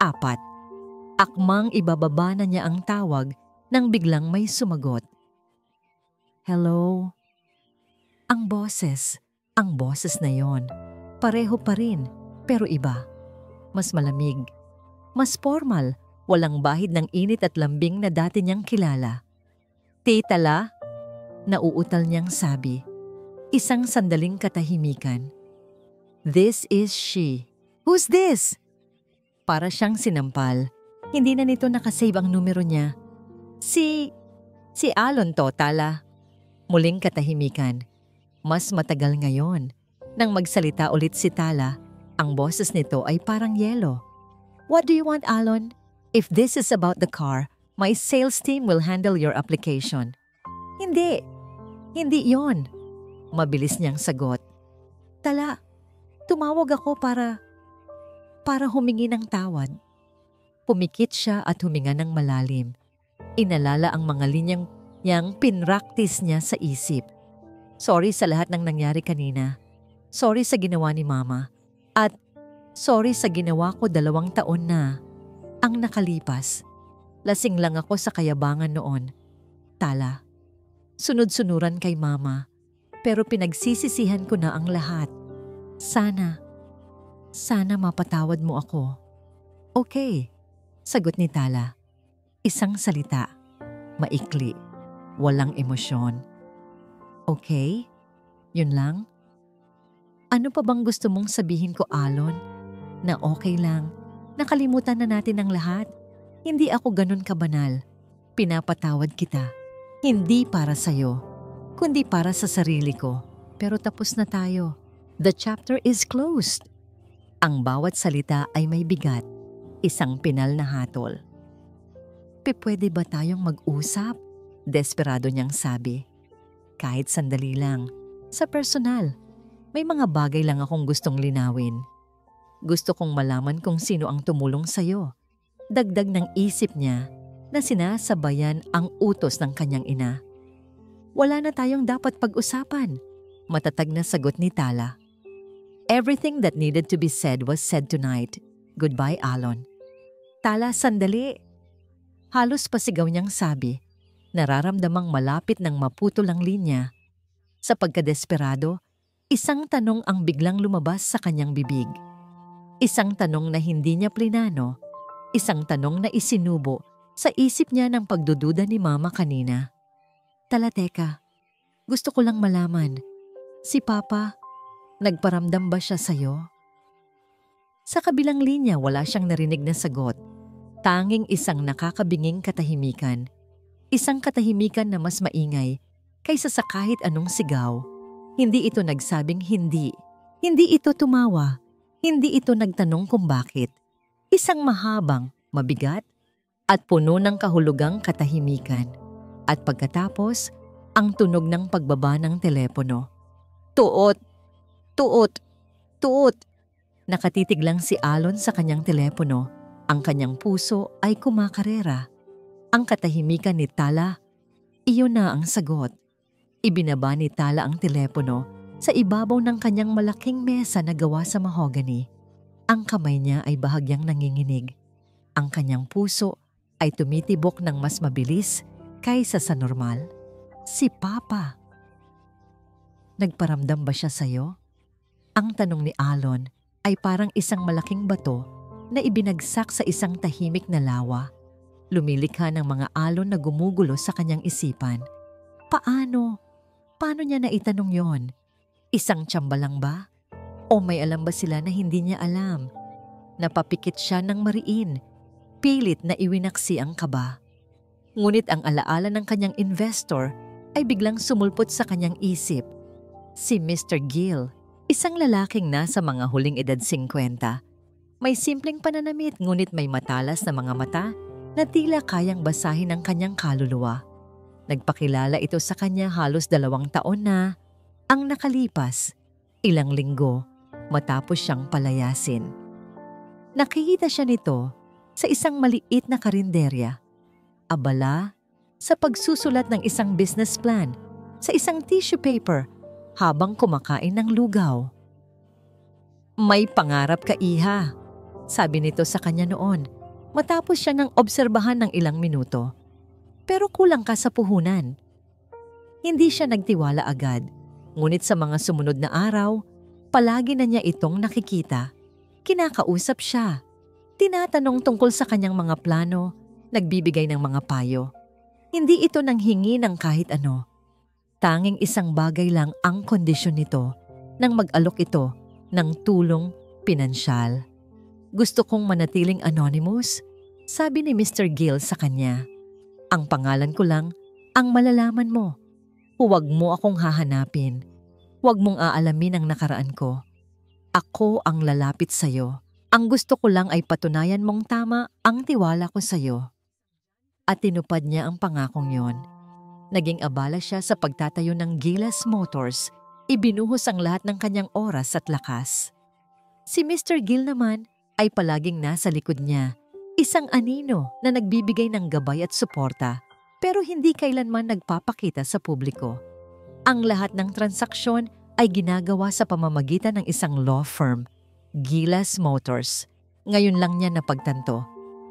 4. Akmang ibababa na niya ang tawag nang biglang may sumagot. Hello? Ang boses na yon. Pareho pa rin, pero iba. Mas malamig, mas formal, walang bahid ng init at lambing na dati niyang kilala. Tita La? Nauutal niyang sabi. Isang sandaling katahimikan. This is she. Who's this? Para siyang sinampal. Hindi na nito nakasave ang numero niya. Si Alon to, Tala. Muling katahimikan. Mas matagal ngayon. Nang magsalita ulit si Tala, ang boses nito ay parang yelo. What do you want, Alon? If this is about the car, my sales team will handle your application. Hindi yon. Mabilis niyang sagot. Tala, tumawag ako para humingi ng tawad. Pumikit siya at huminga ng malalim. Inalala ang mga linyang yang pinraktis niya sa isip. Sorry sa lahat ng nangyari kanina. Sorry sa ginawa ni Mama. At sorry sa ginawa ko 2 taon na ang nakalipas. Lasing lang ako sa kayabangan noon. Tala, sunod-sunuran kay Mama. Pero pinagsisisihan ko na ang lahat. Sana mapatawad mo ako. Okay, sagot ni Tala. Isang salita, maikli, walang emosyon. Okay? Yun lang? Ano pa bang gusto mong sabihin ko, Alon? Na okay lang, nakalimutan na natin ang lahat. Hindi ako ganun kabanal. Pinapatawad kita. Hindi para sa'yo, kundi para sa sarili ko. Pero tapos na tayo. The chapter is closed. Ang bawat salita ay may bigat. Isang pinal na hatol. Pwede ba tayong mag-usap? Desperado niyang sabi. Kahit sandali lang. Sa personal, may mga bagay lang akong gustong linawin. Gusto kong malaman kung sino ang tumulong sa'yo. Dagdag ng isip niya na sinasabayan ang utos ng kanyang ina. Wala na tayong dapat pag-usapan. Matatag na sagot ni Tala. Everything that needed to be said was said tonight. Goodbye, Alon. Tala, sandali. Halos pasigaw niyang sabi. Nararamdamang malapit ng maputol ang linya. Sa pagkadesperado, isang tanong ang biglang lumabas sa kanyang bibig. Isang tanong na hindi niya plinano. Isang tanong na isinubo sa isip niya ng pagdududa ni Mama kanina. Tala, teka. Gusto ko lang malaman. Si Papa, nagparamdam ba siya sa'yo? Sa kabilang linya wala siyang narinig na sagot. Tanging isang nakakabinging katahimikan. Isang katahimikan na mas maingay kaysa sa kahit anong sigaw. Hindi ito nagsabing hindi. Hindi ito tumawa. Hindi ito nagtanong kung bakit. Isang mahabang, mabigat, at puno ng kahulugang katahimikan. At pagkatapos, ang tunog ng pagbaba ng telepono. Tuot! Tuot! Tuot! Nakatitig lang si Alon sa kanyang telepono. Ang kanyang puso ay kumakarera. Ang katahimikan ni Tala, iyon na ang sagot. Ibinaba ni Tala ang telepono sa ibabaw ng kanyang malaking mesa na gawa sa mahogany. Ang kamay niya ay bahagyang nanginginig. Ang kanyang puso ay tumitibok ng mas mabilis kaysa sa normal. Si Papa. Nagparamdam ba siya sa'yo? Ang tanong ni Alon ay parang isang malaking bato na ibinagsak sa isang tahimik na lawa. Lumilikha ng mga alon na gumugulo sa kanyang isipan. Paano? Paano niya naitanong yon? Isang tsamba lang ba? O may alam ba sila na hindi niya alam? Napapikit siya ng mariin. Pilit na iwinaksi ang kaba. Ngunit ang alaala ng kanyang investor ay biglang sumulpot sa kanyang isip. Si Mr. Gill, isang lalaking nasa mga huling edad 50. May simpleng pananamit ngunit may matalas na mga mata na tila kayang basahin ang kanyang kaluluwa. Nagpakilala ito sa kanya halos 2 taon na Ang nakalipas, ilang linggo matapos siyang palayasin. Nakikita siya nito sa isang maliit na karinderya. Abala sa pagsusulat ng isang business plan sa isang tissue paper habang kumakain ng lugaw. "May pangarap ka, Iha," sabi nito sa kanya noon matapos siya ng obserbahan ng ilang minuto. "Pero kulang ka sa puhunan." Hindi siya nagtiwala agad, ngunit sa mga sumunod na araw, palagi na niya itong nakikita. Kinakausap siya, tinatanong tungkol sa kanyang mga plano, nagbibigay ng mga payo. Hindi ito nanghingi ng kahit ano. Tanging isang bagay lang ang kondisyon nito nang mag-alok ito ng tulong pinansyal. "Gusto kong manatiling anonymous," sabi ni Mr. Gill sa kanya. "Ang pangalan ko lang ang malalaman mo. Huwag mo akong hahanapin. Huwag mong aalamin ang nakaraan ko. Ako ang lalapit sa'yo. Ang gusto ko lang ay patunayan mong tama ang tiwala ko sa'yo." At tinupad niya ang pangakong yon. Naging abala siya sa pagtatayo ng Gilas Motors. Ibinuhos ang lahat ng kanyang oras at lakas. Si Mr. Gill naman ay palaging nasa likod niya. Isang anino na nagbibigay ng gabay at suporta, pero hindi kailanman nagpapakita sa publiko. Ang lahat ng transaksyon ay ginagawa sa pamamagitan ng isang law firm, Gilas Motors. Ngayon lang niya napagtanto.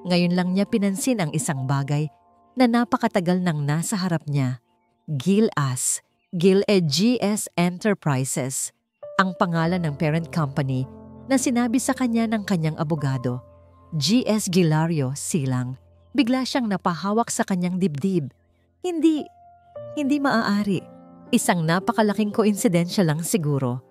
Ngayon lang niya pinansin ang isang bagay na napakatagal nang nasa harap niya. Gilas, GS Enterprises, ang pangalan ng parent company na sinabi sa kanya ng kanyang abogado, GS Gilario Silang. Bigla siyang napahawak sa kanyang dibdib. Hindi maaari. Isang napakalaking koinsidensya lang siguro.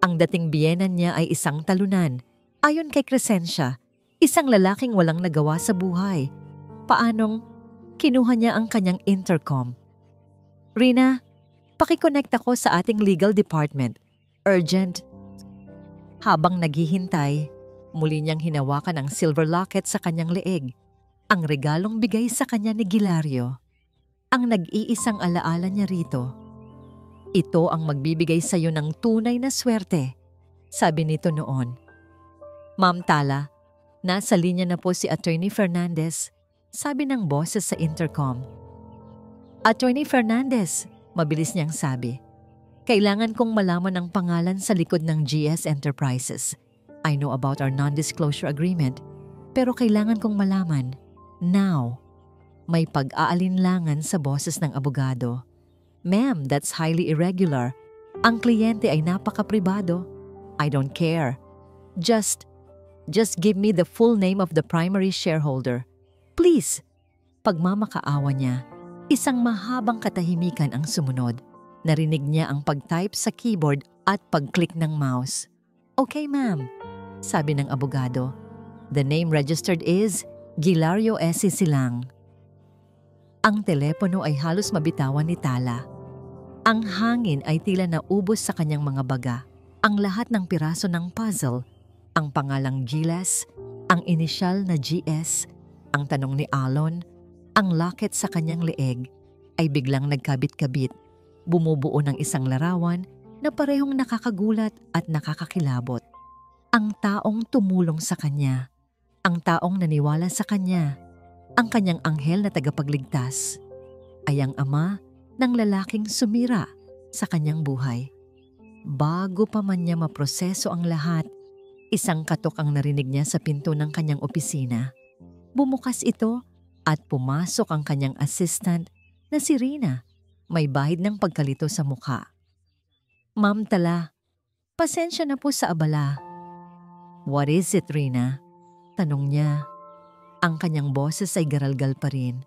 Ang dating biyenan niya ay isang talunan. Ayon kay Crescencia, isang lalaking walang nagawa sa buhay. Paanong kinuha niya ang kanyang intercom? "Rina, pakiconnect ako sa ating legal department. Urgent." Habang naghihintay, muli niyang hinawakan ang silver locket sa kanyang leeg. Ang regalong bigay sa kanya ni Gilario. Ang nag-iisang alaala niya rito. "Ito ang magbibigay sa iyo ng tunay na swerte," sabi nito noon. "Ma'am Tala, nasa linya na po si Attorney Fernandez," sabi ng boses sa intercom. "Attorney Fernandez," mabilis niyang sabi. "Kailangan kong malaman ang pangalan sa likod ng GS Enterprises. I know about our non-disclosure agreement, pero kailangan kong malaman. Now." May pag-aalinlangan sa boses ng abogado. "Ma'am, that's highly irregular. Ang kliyente ay napaka-pribado. I don't care. Just give me the full name of the primary shareholder. Please." Pagmamakaawa niya, isang mahabang katahimikan ang sumunod. Narinig niya ang pag-type sa keyboard at pag-click ng mouse. "Okay, ma'am," sabi ng abogado. "The name registered is Gilario S. Silang." Ang telepono ay halos mabitawan ni Tala. Ang hangin ay tila naubos sa kanyang mga baga. Ang lahat ng piraso ng puzzle, ang pangalang Gilas, ang inisyal na GS, ang tanong ni Alon, ang locket sa kanyang leeg, ay biglang nagkabit-kabit, bumubuo ng isang larawan na parehong nakakagulat at nakakakilabot. Ang taong tumulong sa kanya, ang taong naniwala sa kanya, ang kanyang anghel na tagapagligtas, ay ang ama ng lalaking sumira sa kanyang buhay. Bago pa man niya maproseso ang lahat, isang katok ang narinig niya sa pinto ng kanyang opisina. Bumukas ito at pumasok ang kanyang assistant na si Rina, may bahid ng pagkalito sa mukha. "Ma'am Tala, pasensya na po sa abala." "What is it, Rina?" tanong niya. Ang kanyang boses ay garalgal pa rin.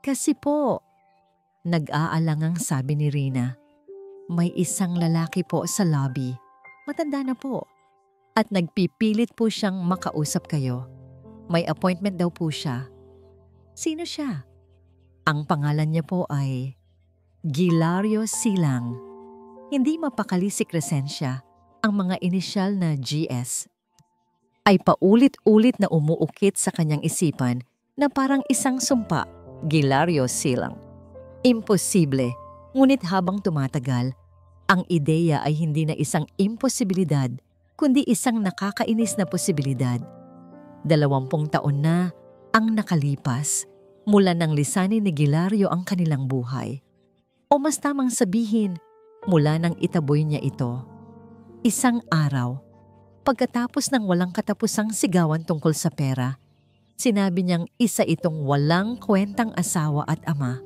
"Kasi po," nag-aalangang sabi ni Rina, "may isang lalaki po sa lobby. Matanda na po. At nagpipilit po siyang makausap kayo. May appointment daw po siya." "Sino siya?" "Ang pangalan niya po ay Gilario Silang." Hindi mapakali si Crescencia. Ang mga inisyal na GS ay paulit-ulit na umuukit sa kanyang isipan na parang isang sumpa. Gilario Silang. Imposible, ngunit habang tumatagal, Ang ideya ay hindi na isang imposibilidad, kundi isang nakakainis na posibilidad. 20 taon na ang nakalipas mula nang lisanin ni Gilario ang kanilang buhay. O mas tamang sabihin, mula nang itaboy niya ito. Isang araw, pagkatapos ng walang katapusang sigawan tungkol sa pera, sinabi niyang isa itong walang kwentang asawa at ama,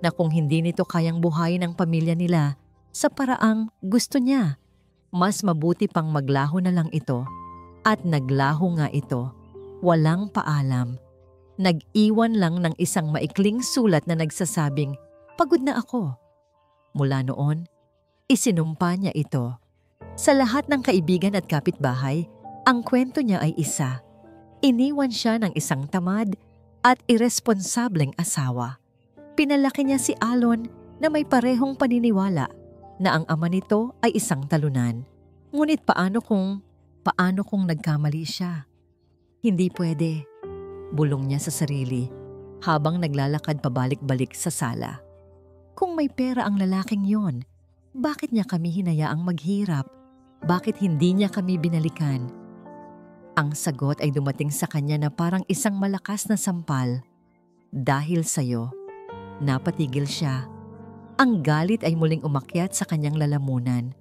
na kung hindi nito kayang buhayin ang pamilya nila sa paraang gusto niya, mas mabuti pang maglaho na lang ito. At naglaho nga ito, walang paalam. Nag-iwan lang ng isang maikling sulat na nagsasabing, "Pagod na ako." Mula noon, isinumpa niya ito. Sa lahat ng kaibigan at kapitbahay, ang kwento niya ay isa. Iniwan siya ng isang tamad at iresponsableng asawa. Pinalaki niya si Alon na may parehong paniniwala na ang ama nito ay isang talunan. Ngunit paano kung nagkamali siya? Hindi pwede, bulong niya sa sarili habang naglalakad pabalik-balik sa sala. Kung may pera ang lalaking yon, bakit niya kami hinayaang maghirap? Bakit hindi niya kami binalikan? Ang sagot ay dumating sa kanya na parang isang malakas na sampal. Dahil sa'yo, napatigil siya. Ang galit ay muling umakyat sa kanyang lalamunan.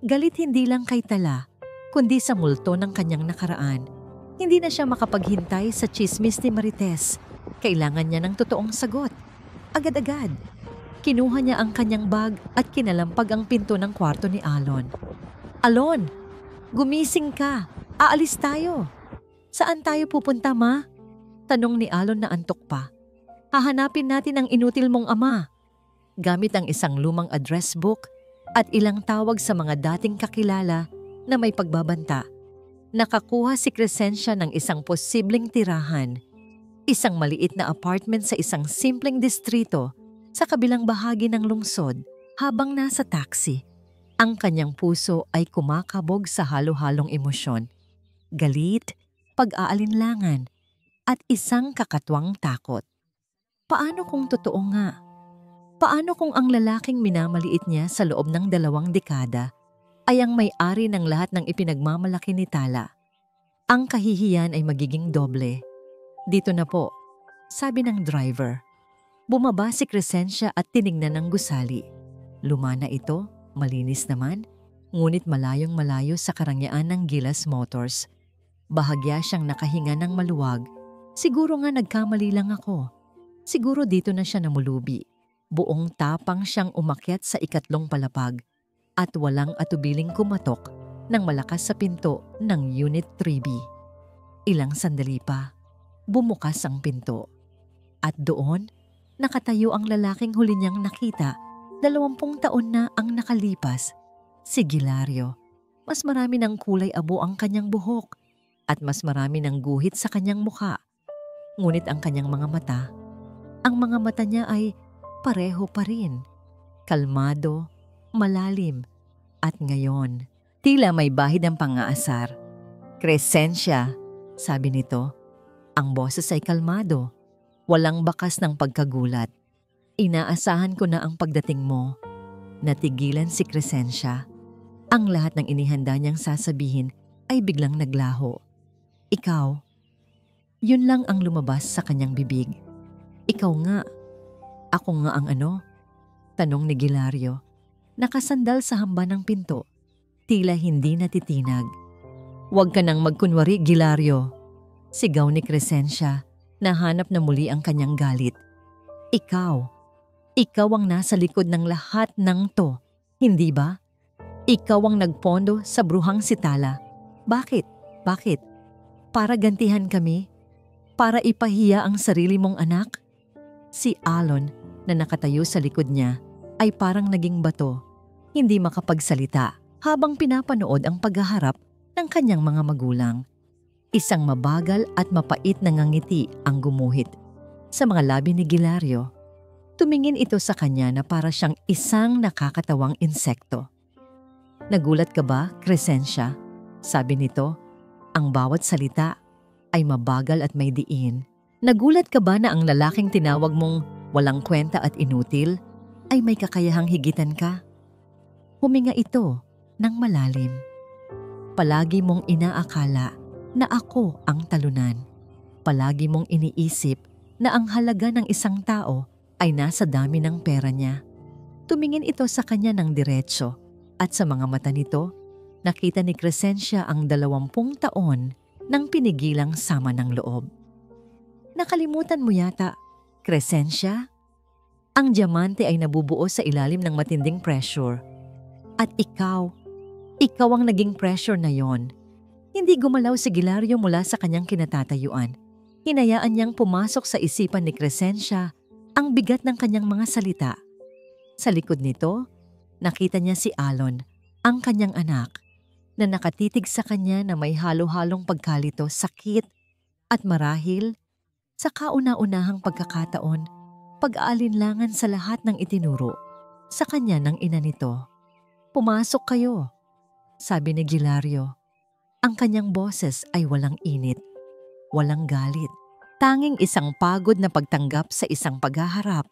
Galit hindi lang kay Tala, kundi sa multo ng kanyang nakaraan. Hindi na siya makapaghintay sa chismis ni Marites. Kailangan niya ng totoong sagot. Agad-agad. Kinuha niya ang kanyang bag at kinalampag ang pinto ng kwarto ni Alon. "Alon, gumising ka. Aalis tayo." "Saan tayo pupunta, ma?" Tanong ni Alon na antok pa. "Hahanapin natin ang inutil mong ama." Gamit ang isang lumang address book at ilang tawag sa mga dating kakilala na may pagbabanta, nakakuha si Crescencia ng isang posibleng tirahan. Isang maliit na apartment sa isang simpleng distrito sa kabilang bahagi ng lungsod. Habang nasa taxi, ang kanyang puso ay kumakabog sa halo-halong emosyon. Galit, pag-aalinlangan, at isang kakatwang takot. Paano kung totoo nga? Paano kung ang lalaking minamaliit niya sa loob ng 2 dekada ay ang may-ari ng lahat ng ipinagmamalaki ni Tala? Ang kahihiyan ay magiging doble. "Dito na po," sabi ng driver. Bumaba si Crescencia at tiningnan ng gusali. Lumana ito, malinis naman, ngunit malayong-malayo sa karangyaan ng Gilas Motors. Bahagya siyang nakahinga ng maluwag. Siguro nga nagkamali lang ako. Siguro dito na siya namulubi. Buong tapang siyang umakyat sa 2 palapag at walang atubiling kumatok ng malakas sa pinto ng Unit 3B. Ilang sandali pa, bumukas ang pinto. At doon, nakatayo ang lalaking huli niyang nakita. 20 taon na ang nakalipas. Si Gilario. Mas marami ng kulay abo ang kanyang buhok at mas marami ng guhit sa kanyang mukha. Ngunit ang kanyang mga mata niya ay pareho pa rin. Kalmado, malalim, at ngayon, tila may bahid ang pang-aasar. "Crescencia," sabi nito. Ang boses ay kalmado. Walang bakas ng pagkagulat. "Inaasahan ko na ang pagdating mo." Natigilan si Crescencia. Ang lahat ng inihanda niyang sasabihin ay biglang naglaho. "Ikaw?" Yun lang ang lumabas sa kanyang bibig. "Ikaw nga." "Ako nga ang ano?" Tanong ni Gilario. Nakasandal sa hamba ng pinto. Tila hindi natitinag. "Huwag ka nang magkunwari, Gilario," sigaw ni Crescencia. Nahanap na muli ang kanyang galit. Ikaw ang nasa likod ng lahat ng to, hindi ba? Ikaw ang nagpondo sa bruhang si Tala. Bakit? Para gantihan kami? Para ipahiya ang sarili mong anak? Si Alon na nakatayo sa likod niya ay parang naging bato, hindi makapagsalita habang pinapanood ang paghaharap ng kanyang mga magulang. Isang mabagal at mapait na ngangiti ang gumuhit sa mga labi ni Gilario. Tumingin ito sa kanya na para siyang isang nakakatawang insekto. "Nagulat ka ba, Crescencia?" sabi nito. Ang bawat salita ay mabagal at may diin. "Nagulat ka ba na ang lalaking tinawag mong walang kwenta at inutil ay may kakayahang higitan ka?" Huminga ito ng malalim. Palagi mong inaakala na ako ang talunan. Palagi mong iniisip na ang halaga ng isang tao ay nasa dami ng pera niya. Tumingin ito sa kanya ng diretso at sa mga mata nito, nakita ni Crescencia ang 20 taon ng pinigilang sama ng loob. Nakalimutan mo yata, Crescencia? Ang diamante ay nabubuo sa ilalim ng matinding pressure. At ikaw ang naging pressure na yon. Hindi gumalaw si Gilario mula sa kanyang kinatatayuan. Hinayaan niyang pumasok sa isipan ni Crescencia ang bigat ng kanyang mga salita. Sa likod nito, nakita niya si Alon, ang kanyang anak, na nakatitig sa kanya na may halo-halong pagkalito, sakit, at marahil, sa kauna-unahang pagkakataon, pag-aalinlangan sa lahat ng itinuro sa kanya ng ina nito. "Pumasok kayo," sabi ni Gilario. Ang kanyang boses ay walang init, walang galit. Tanging isang pagod na pagtanggap sa isang paghaharap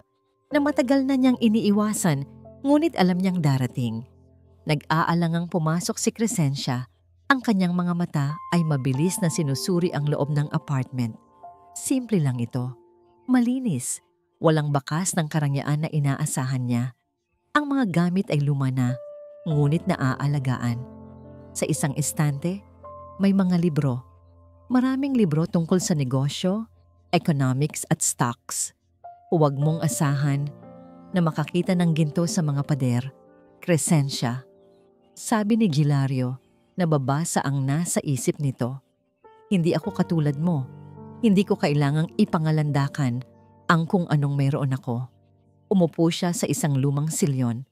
na matagal na niyang iniiwasan, ngunit alam niyang darating. Nag-aalangang pumasok si Crescencia. Ang kanyang mga mata ay mabilis na sinusuri ang loob ng apartment. Simple lang ito. Malinis. Walang bakas ng karangyaan na inaasahan niya. Ang mga gamit ay luma na, ngunit naaalagaan. Sa isang estante, may mga libro. Maraming libro tungkol sa negosyo, economics at stocks. Huwag mong asahan na makakita ng ginto sa mga pader, Crescencia. Sabi ni Gilario, nababasa ang nasa isip nito. Hindi ako katulad mo. Hindi ko kailangang ipangalandakan ang kung anong mayroon ako. Umupo siya sa isang lumang silyon.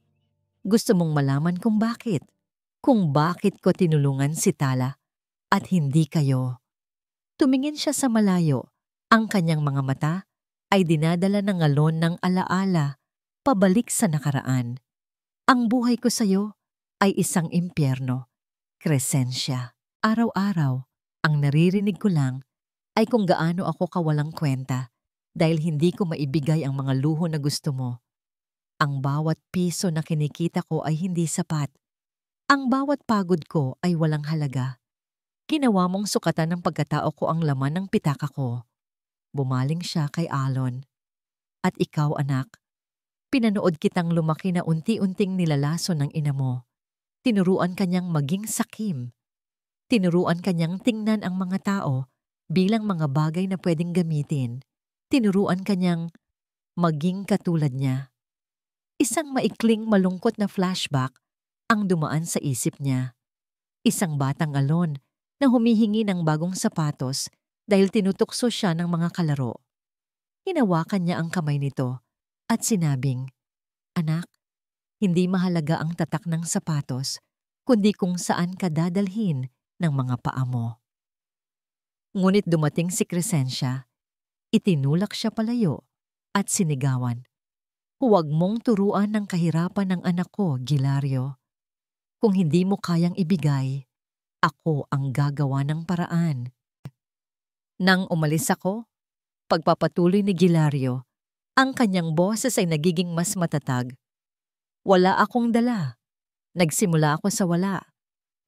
Gusto mong malaman kung bakit? Kung bakit ko tinulungan si Tala at hindi kayo. Tumingin siya sa malayo. Ang kanyang mga mata ay dinadala ng alon ng alaala pabalik sa nakaraan. Ang buhay ko sa iyo ay isang impyerno, Crescencia. Araw-araw, ang naririnig ko lang ay kung gaano ako kawalang kwenta dahil hindi ko maibigay ang mga luho na gusto mo. Ang bawat piso na kinikita ko ay hindi sapat. Ang bawat pagod ko ay walang halaga. Ginawa mong sukatan ng pagkatao ko ang laman ng pitaka ko. Bumaling siya kay Alon. At ikaw, anak, pinanood kitang lumaki na unti-unting nilalaso ng ina mo. Tinuruan kanyang maging sakim. Tinuruan kanyang tingnan ang mga tao bilang mga bagay na pwedeng gamitin. Tinuruan kanyang maging katulad niya. Isang maikling malungkot na flashback ang dumaan sa isip niya. Isang batang alon na humihingi ng bagong sapatos dahil tinutukso siya ng mga kalaro. Hinawakan niya ang kamay nito at sinabing, "Anak, hindi mahalaga ang tatak ng sapatos, kundi kung saan ka dadalhin ng mga paa mo." Ngunit dumating si Crescencia, itinulak siya palayo at sinigawan, "Huwag mong turuan ng kahirapan ng anak ko, Gilario. Kung hindi mo kayang ibigay, ako ang gagawa ng paraan." Nang umalis ako, pagpapatuloy ni Gilario, ang kanyang boses ay nagiging mas matatag. "Wala akong dala. Nagsimula ako sa wala.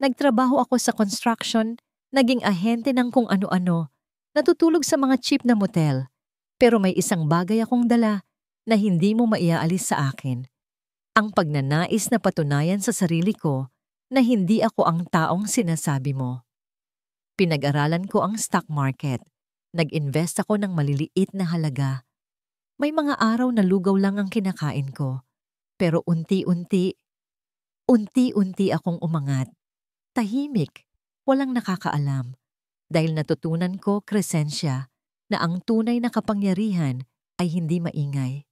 Nagtrabaho ako sa construction, naging ahente ng kung ano-ano, natutulog sa mga cheap na motel. Pero may isang bagay akong dala na hindi mo maiaalis sa akin. Ang pagnanais na patunayan sa sarili ko na hindi ako ang taong sinasabi mo. Pinag-aralan ko ang stock market. Nag-invest ako ng maliliit na halaga. May mga araw na lugaw lang ang kinakain ko. Pero unti-unti akong umangat. Tahimik, walang nakakaalam. Dahil natutunan ko, Crescencia, na ang tunay na kapangyarihan ay hindi maingay.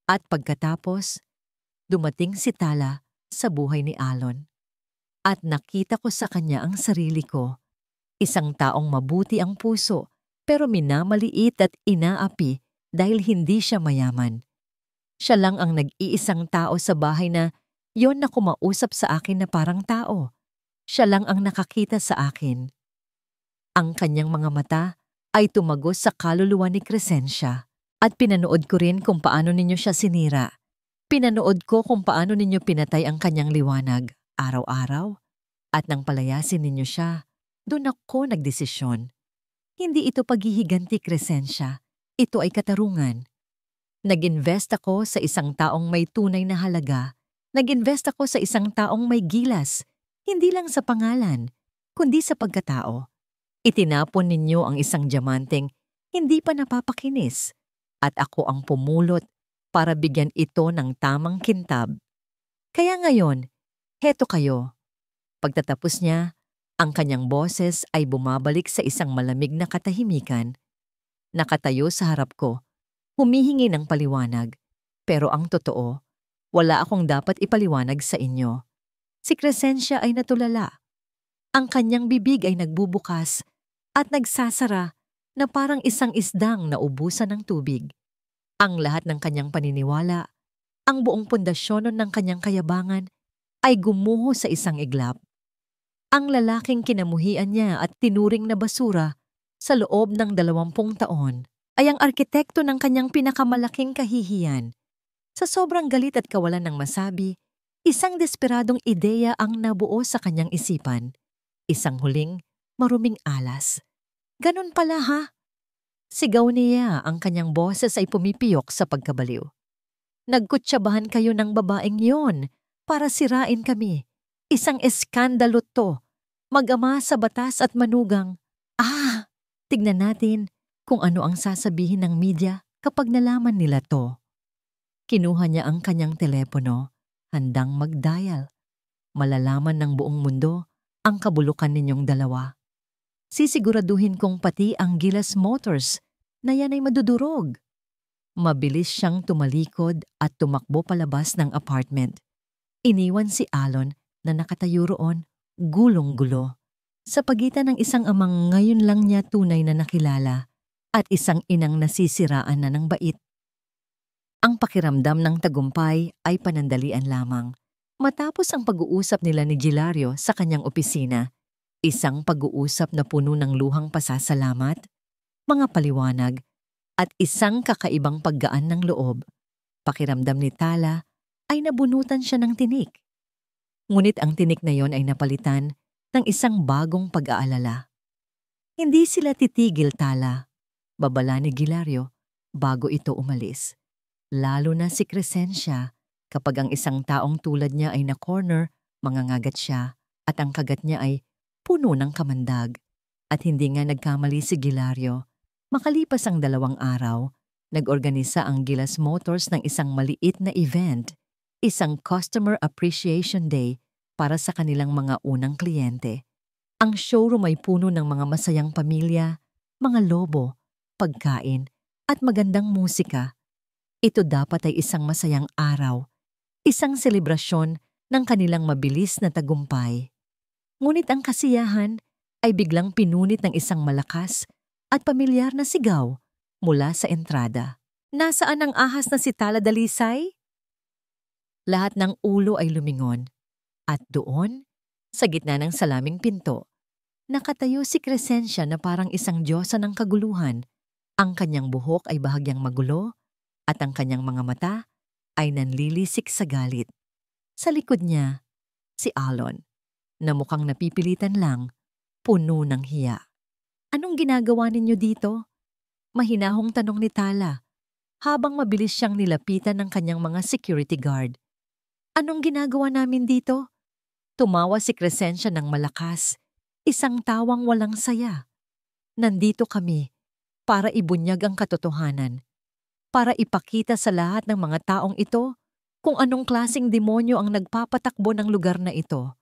At pagkatapos, dumating si Tala sa buhay ni Alon. At nakita ko sa kanya ang sarili ko. Isang taong mabuti ang puso, pero minamaliit at inaapi dahil hindi siya mayaman. Siya lang ang nag-iisang tao sa bahay na yon na kumausap sa akin na parang tao. Siya lang ang nakakita sa akin. Ang kanyang mga mata ay tumagos sa kaluluwa ni Crescencia at pinanood ko rin kung paano ninyo siya sinira. Pinanood ko kung paano ninyo pinatay ang kanyang liwanag araw-araw at nang palayasin ninyo siya, doon ako nagdesisyon. Hindi ito paghihiganti, Crescencia. Ito ay katarungan. Nag-invest ako sa isang taong may tunay na halaga. Nag-invest ako sa isang taong may gilas. Hindi lang sa pangalan, kundi sa pagkatao. Itinapon ninyo ang isang diamanteng hindi pa napapakinis. At ako ang pumulot para bigyan ito ng tamang kintab. Kaya ngayon, heto kayo. Pagtatapos niya, ang kanyang boses ay bumabalik sa isang malamig na katahimikan. Nakatayo sa harap ko, humihingi ng paliwanag. Pero ang totoo, wala akong dapat ipaliwanag sa inyo. Si Crescencia ay natulala. Ang kanyang bibig ay nagbubukas at nagsasara na parang isang isdang naubusan ng tubig. Ang lahat ng kanyang paniniwala, ang buong pundasyon ng kanyang kayabangan ay gumuho sa isang iglap. Ang lalaking kinamuhian niya at tinuring na basura sa loob ng 20 taon ay ang arkitekto ng kanyang pinakamalaking kahihiyan. Sa sobrang galit at kawalan ng masabi, isang desperadong ideya ang nabuo sa kanyang isipan. Isang huling, maruming alas. Ganun pala ha? Sigaw niya, ang kanyang boses ay pumipiyok sa pagkabaliw. Nagkutsabahan kayo ng babaeng yon para sirain kami. Isang eskandalo to. Mag-ama sa batas at manugang. Tignan natin kung ano ang sasabihin ng media kapag nalaman nila to. Kinuha niya ang kanyang telepono, handang mag-dial. Malalaman ng buong mundo ang kabulukan ninyong dalawa. Sisiguraduhin kong pati ang Gilas Motors na yan ay madudurog. Mabilis siyang tumalikod at tumakbo palabas ng apartment. Iniwan si Alon na nakatayo roon, gulong-gulo. Sa pagitan ng isang amang ngayon lang niya tunay na nakilala at isang inang nasisiraan na ng bait. Ang pakiramdam ng tagumpay ay panandalian lamang. Matapos ang pag-uusap nila ni Gilario sa kanyang opisina, isang pag-uusap na puno ng luhang pasasalamat, mga paliwanag, at isang kakaibang paggaan ng loob, pakiramdam ni Tala ay nabunutan siya ng tinik. Ngunit ang tinik na yon ay napalitan ng isang bagong pag-aalala. Hindi sila titigil, Tala, babala ni Gilario bago ito umalis. Lalo na si Crescencia, kapag ang isang taong tulad niya ay na-corner, mangangagat siya at ang kagat niya ay puno ng kamandag. At hindi nga nagkamali si Gilario. Makalipas ang 2 araw, nag-organisa ang Gilas Motors ng isang maliit na event, isang Customer Appreciation Day para sa kanilang mga unang kliyente. Ang showroom ay puno ng mga masayang pamilya, mga lobo, pagkain, at magandang musika. Ito dapat ay isang masayang araw, isang selebrasyon ng kanilang mabilis na tagumpay. Ngunit ang kasiyahan ay biglang pinunit ng isang malakas at pamilyar na sigaw mula sa entrada. Nasaan ang ahas na si Tala Dalisay? Lahat ng ulo ay lumingon. At doon, sa gitna ng salaming pinto, nakatayo si Crescencia na parang isang diyosa ng kaguluhan. Ang kanyang buhok ay bahagyang magulo at ang kanyang mga mata ay nanlilisik sa galit. Sa likod niya, si Alon, na mukhang napipilitan lang, puno ng hiya. Anong ginagawa ninyo dito? Mahinahong tanong ni Tala, habang mabilis siyang nilapitan ng kanyang mga security guard. Anong ginagawa namin dito? Tumawa si Crescencia ng malakas, isang tawang walang saya. Nandito kami para ibunyag ang katotohanan, para ipakita sa lahat ng mga taong ito kung anong klaseng demonyo ang nagpapatakbo ng lugar na ito.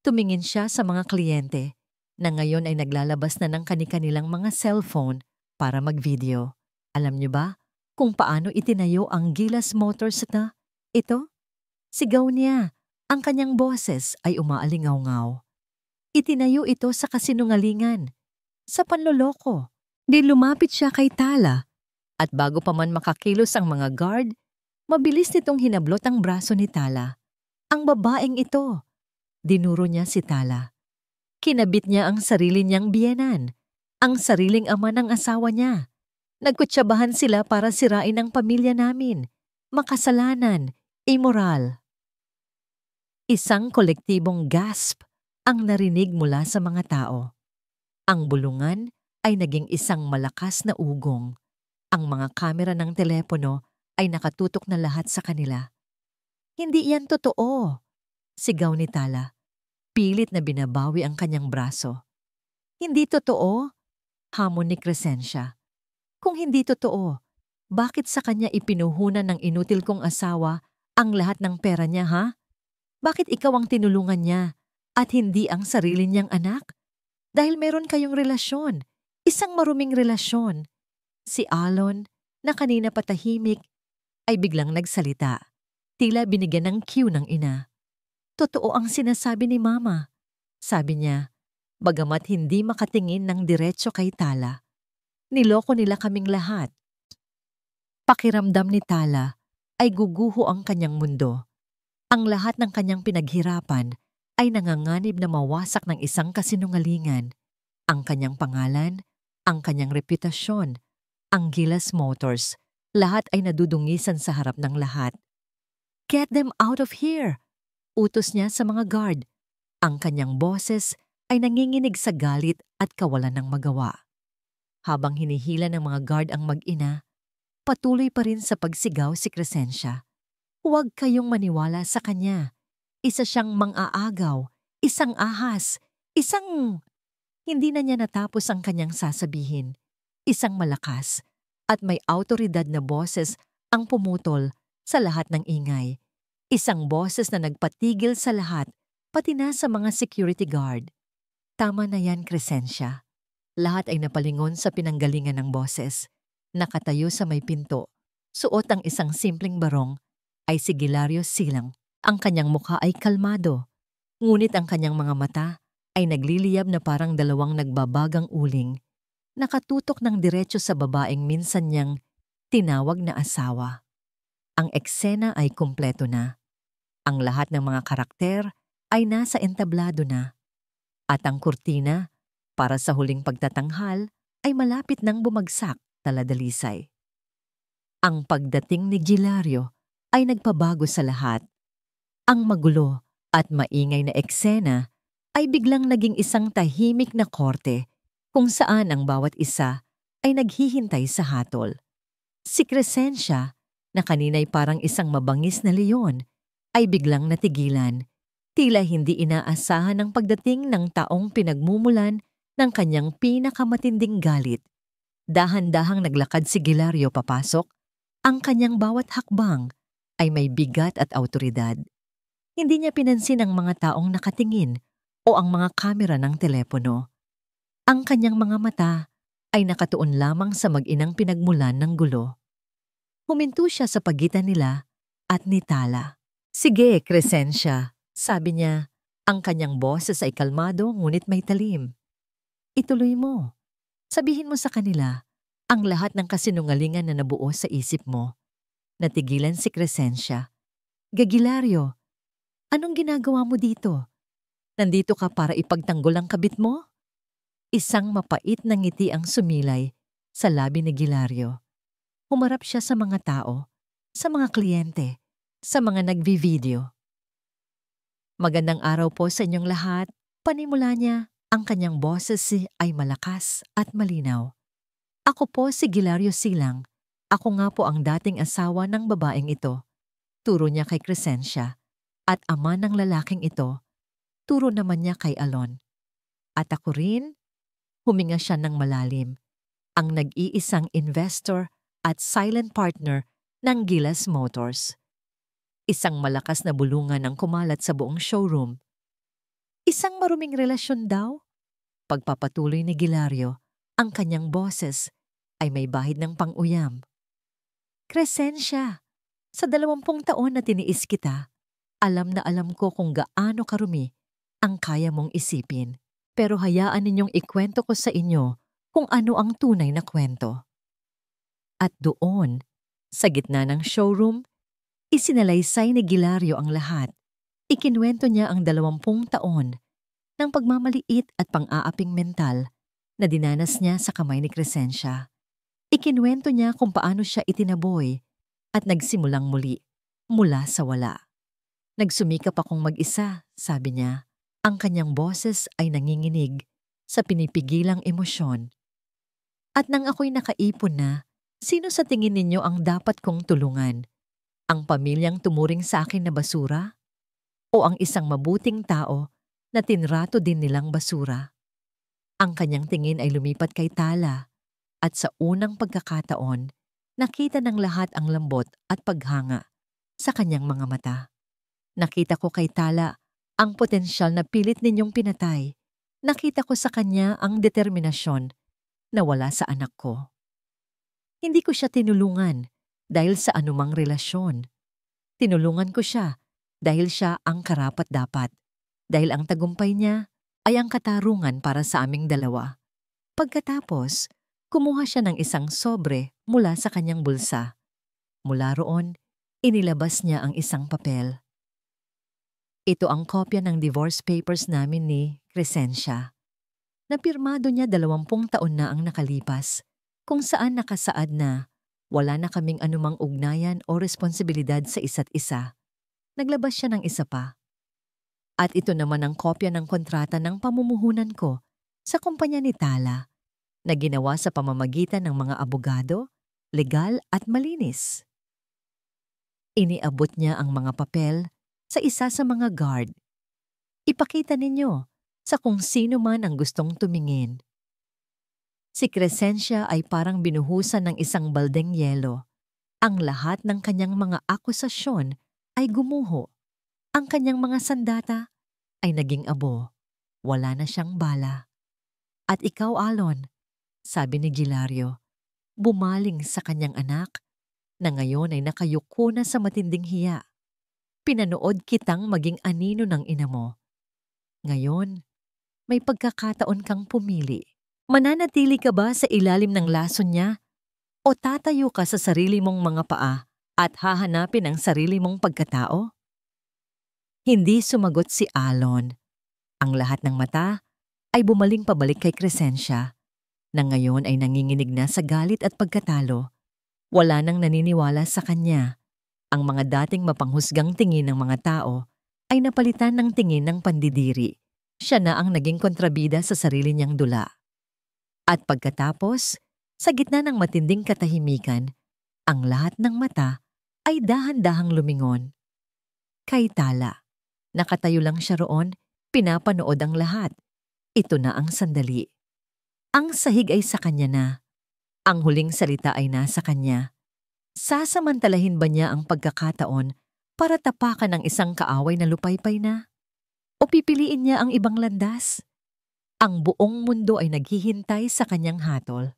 Tumingin siya sa mga kliyente na ngayon ay naglalabas na ng kani-kanilang mga cellphone para mag-video. Alam niyo ba kung paano itinayo ang Gilas Motors na ito? Sigaw niya, ang kanyang boses ay umaalingaw-ngaw. Itinayo ito sa kasinungalingan, sa panloloko. Di lumapit siya kay Tala at bago pa man makakilos ang mga guard, mabilis nitong hinablot ang braso ni Tala. Ang babaeng ito, dinuro niya si Tala. Kinabit niya ang sarili niyang biyenan, ang sariling ama ng asawa niya. Nagkutsabahan sila para sirain ang pamilya namin. Makasalanan, Immoral. Isang kolektibong gasp ang narinig mula sa mga tao. Ang bulungan ay naging isang malakas na ugong. Ang mga kamera ng telepono ay nakatutok na lahat sa kanila. Hindi yan totoo, sigaw ni Tala. Pilit na binabawi ang kanyang braso. Hindi totoo, hamon ni Crescencia. Kung hindi totoo, bakit sa kanya ipinuhunan ng inutil kong asawa ang lahat ng pera niya, ha? Bakit ikaw ang tinulungan niya at hindi ang sarili niyang anak? Dahil meron kayong relasyon, isang maruming relasyon. Si Alon, na kanina patahimik, ay biglang nagsalita. Tila binigyan ng cue ng ina. Totoo ang sinasabi ni Mama. Sabi niya, bagamat hindi makatingin ng diretso kay Tala. Niloko nila kaming lahat. Pakiramdam ni Tala ay guguho ang kanyang mundo. Ang lahat ng kanyang pinaghirapan ay nanganganib na mawasak ng isang kasinungalingan. Ang kanyang pangalan, ang kanyang reputasyon, ang Gilas Motors, lahat ay nadudungisan sa harap ng lahat. Get them out of here! Utos niya sa mga guard. Ang kanyang boses ay nanginginig sa galit at kawalan ng magawa. Habang hinihila ng mga guard ang mag-ina, patuloy pa rin sa pagsigaw si Crescencia. Huwag kayong maniwala sa kanya. Isa siyang mang-aagaw, isang ahas, isang... Hindi na niya natapos ang kanyang sasabihin. Isang malakas at may awtoridad na boses ang pumutol sa lahat ng ingay. Isang boses na nagpatigil sa lahat, pati na sa mga security guard. Tama na yan, Crescencia. Lahat ay napalingon sa pinanggalingan ng boses. Nakatayo sa may pinto. Suot ang isang simpleng barong ay si Gilario Silang. Ang kanyang mukha ay kalmado. Ngunit ang kanyang mga mata ay nagliliyab na parang dalawang nagbabagang uling. Nakatutok ng diretso sa babaeng minsan niyang tinawag na asawa. Ang eksena ay kumpleto na. Ang lahat ng mga karakter ay nasa entablado na. At ang kurtina, para sa huling pagtatanghal, ay malapit nang bumagsak taladalisay. Ang pagdating ni Gilario ay nagpabago sa lahat. Ang magulo at maingay na eksena ay biglang naging isang tahimik na korte kung saan ang bawat isa ay naghihintay sa hatol. Si Crescencia, na kanina'y parang isang mabangis na leon, ay biglang natigilan. Tila hindi inaasahan ang pagdating ng taong pinagmumulan ng kanyang pinakamatinding galit. Dahan-dahang naglakad si Gilario papasok. Ang kanyang bawat hakbang ay may bigat at awtoridad. Hindi niya pinansin ang mga taong nakatingin o ang mga kamera ng telepono. Ang kanyang mga mata ay nakatuon lamang sa mag-inang pinagmulan ng gulo. Huminto siya sa pagitan nila at ni Tala. Sige, Crescencia, sabi niya. Ang kanyang boses ay kalmado ngunit may talim. Ituloy mo. Sabihin mo sa kanila ang lahat ng kasinungalingan na nabuo sa isip mo. Natigilan si Crescencia. Gilario, anong ginagawa mo dito? Nandito ka para ipagtanggol ang kabit mo? Isang mapait na ngiti ang sumilay sa labi ni Gilario. Humarap siya sa mga tao, sa mga kliyente, sa mga nagvi-video. Magandang araw po sa inyong lahat. Panimula niya, ang kanyang boses ay malakas at malinaw. Ako po si Gilario Silang. Ako nga po ang dating asawa ng babaeng ito. Turo niya kay Crescencia. At ama ng lalaking ito. Turo naman niya kay Alon. At ako rin, huminga siya ng malalim. Ang nag-iisang investor at silent partner ng Gilas Motors. Isang malakas na bulungan ang kumalat sa buong showroom. Isang maruming relasyon daw? Pagpapatuloy ni Gilario, ang kanyang boses ay may bahid ng pang-uyam. Crescencia, sa 20 taon na tiniis kita, alam na alam ko kung gaano karumi ang kaya mong isipin. Pero hayaan ninyong ikwento ko sa inyo kung ano ang tunay na kwento. At doon, sa gitna ng showroom, isinalaysay ni Gilario ang lahat. Ikinwento niya ang 20 taon ng pagmamaliit at pang-aaping mental na dinanas niya sa kamay ni Crescencia. Ikinwento niya kung paano siya itinaboy at nagsimulang muli mula sa wala. Nagsumikap akong mag-isa, sabi niya. Ang kanyang boses ay nanginginig sa pinipigilang emosyon. At nang ako'y nakaipon na, sino sa tingin ninyo ang dapat kong tulungan? Ang pamilyang tumuring sa akin na basura? O ang isang mabuting tao na tinrato din nilang basura? Ang kanyang tingin ay lumipat kay Tala at sa unang pagkakataon, nakita ng lahat ang lambot at paghanga sa kanyang mga mata. Nakita ko kay Tala ang potensyal na pilit ninyong pinatay. Nakita ko sa kanya ang determinasyon na wala sa anak ko. Hindi ko siya tinulungan dahil sa anumang relasyon. Tinulungan ko siya dahil siya ang karapat-dapat. Dahil ang tagumpay niya ay ang katarungan para sa aming dalawa. Pagkatapos, kumuha siya ng isang sobre mula sa kanyang bulsa. Mula roon, inilabas niya ang isang papel. Ito ang kopya ng divorce papers namin ni Crescencia. Napirmado niya 20 taon na ang nakalipas, kung saan nakasaad na wala na kaming anumang ugnayan o responsibilidad sa isa't isa. Naglabas siya ng isa pa. At ito naman ang kopya ng kontrata ng pamumuhunan ko sa kumpanya ni Tala na ginawa sa pamamagitan ng mga abogado, legal at malinis. Iniabot niya ang mga papel sa isa sa mga guard. Ipakita ninyo sa kung sino man ang gustong tumingin. Si Crescencia ay parang binuhusan ng isang baldeng yelo. Ang lahat ng kanyang mga akusasyon ay gumuho. Ang kanyang mga sandata ay naging abo. Wala na siyang bala. At ikaw, Alon, sabi ni Gilario, bumaling sa kanyang anak na ngayon ay nakayuko na sa matinding hiya. Pinanood kitang maging anino ng ina mo. Ngayon, may pagkakataon kang pumili. Mananatili ka ba sa ilalim ng lason niya? O tatayo ka sa sarili mong mga paa at hahanapin ang sarili mong pagkatao? Hindi sumagot si Alon. Ang lahat ng mata ay bumaling pabalik kay Crescencia, na ngayon ay nanginginig na sa galit at pagkatalo. Wala nang naniniwala sa kanya. Ang mga dating mapanghusgang tingin ng mga tao ay napalitan ng tingin ng pandidiri. Siya na ang naging kontrabida sa sarili niyang dula. At pagkatapos, sa gitna ng matinding katahimikan, ang lahat ng mata ay dahan-dahang lumingon. Kay Tala, nakatayo lang siya roon, pinapanood ang lahat. Ito na ang sandali. Ang sahig ay sa kanya na. Ang huling salita ay nasa kanya. Sasamantalahin ba niya ang pagkakataon para tapakan ng isang kaaway na lupaypay na? O pipiliin niya ang ibang landas? Ang buong mundo ay naghihintay sa kanyang hatol.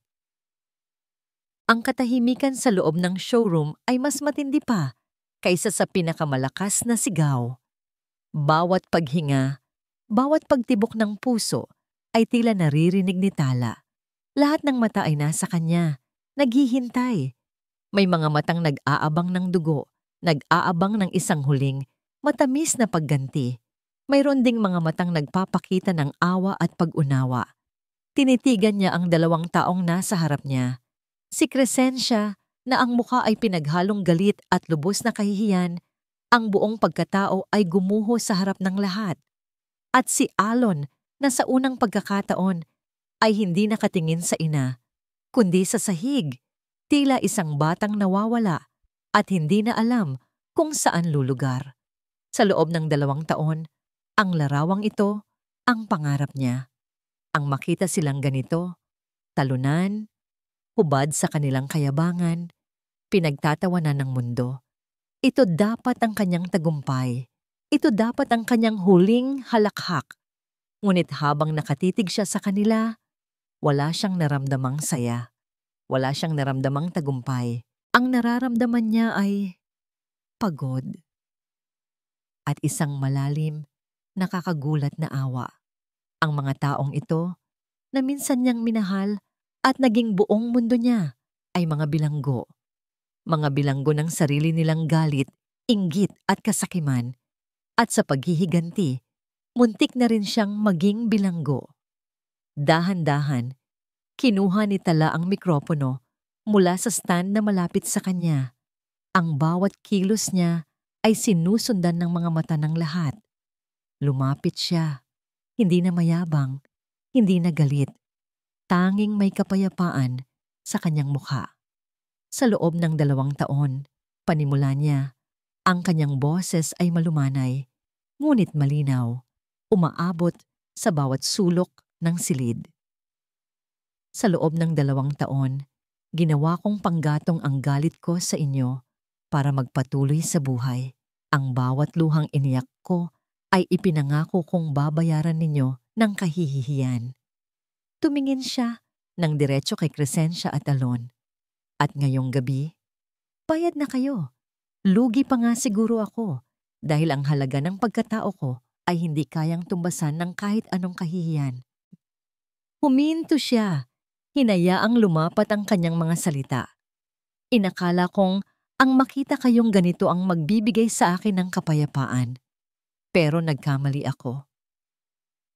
Ang katahimikan sa loob ng showroom ay mas matindi pa kaysa sa pinakamalakas na sigaw. Bawat paghinga, bawat pagtibok ng puso ay tila naririnig ni Tala. Lahat ng mata ay nasa kanya, naghihintay. May mga matang nag-aabang ng dugo, nag-aabang ng isang huling, matamis na pagganti. Mayroon ding mga matang nagpapakita ng awa at pag-unawa. Tinitigan niya ang 2 taong nasa harap niya. Si Crescencia, na ang mukha ay pinaghalong galit at lubos na kahihiyan, ang buong pagkatao ay gumuho sa harap ng lahat. At si Alon, na sa unang pagkakataon, ay hindi nakatingin sa ina, kundi sa sahig. Tila isang batang nawawala at hindi na alam kung saan lulugar. Sa loob ng 2 taon, ang larawang ito ang pangarap niya. Ang makita silang ganito, talunan, hubad sa kanilang kayabangan, pinagtatawanan ng mundo. Ito dapat ang kanyang tagumpay. Ito dapat ang kanyang huling halakhak. Ngunit habang nakatitig siya sa kanila, wala siyang naramdamang saya. Wala siyang naramdamang tagumpay. Ang nararamdaman niya ay pagod. At isang malalim, nakakagulat na awa. Ang mga taong ito, na minsan niyang minahal at naging buong mundo niya, ay mga bilanggo. Mga bilanggo ng sarili nilang galit, inggit at kasakiman. At sa paghihiganti, muntik na rin siyang maging bilanggo. Dahan-dahan, kinuha ni Tala ang mikropono mula sa stand na malapit sa kanya. Ang bawat kilos niya ay sinusundan ng mga mata ng lahat. Lumapit siya, hindi na mayabang, hindi na galit, tanging may kapayapaan sa kanyang mukha. Sa loob ng 2 taon, panimula niya, ang kanyang boses ay malumanay, ngunit malinaw, umaabot sa bawat sulok ng silid. Sa loob ng 2 taon, ginawa kong panggatong ang galit ko sa inyo para magpatuloy sa buhay. Ang bawat luhang iniyak ko ay ipinangako kong babayaran ninyo ng kahihiyan. Tumingin siya ng diretso kay Crescencia at Alon. At ngayong gabi, bayad na kayo. Lugi pa nga siguro ako dahil ang halaga ng pagkatao ko ay hindi kayang tumbasan ng kahit anong kahihiyan. Huminto siya. Hinayaang lumapat ang kanyang mga salita. Inakala kong ang makita kayong ganito ang magbibigay sa akin ng kapayapaan. Pero nagkamali ako.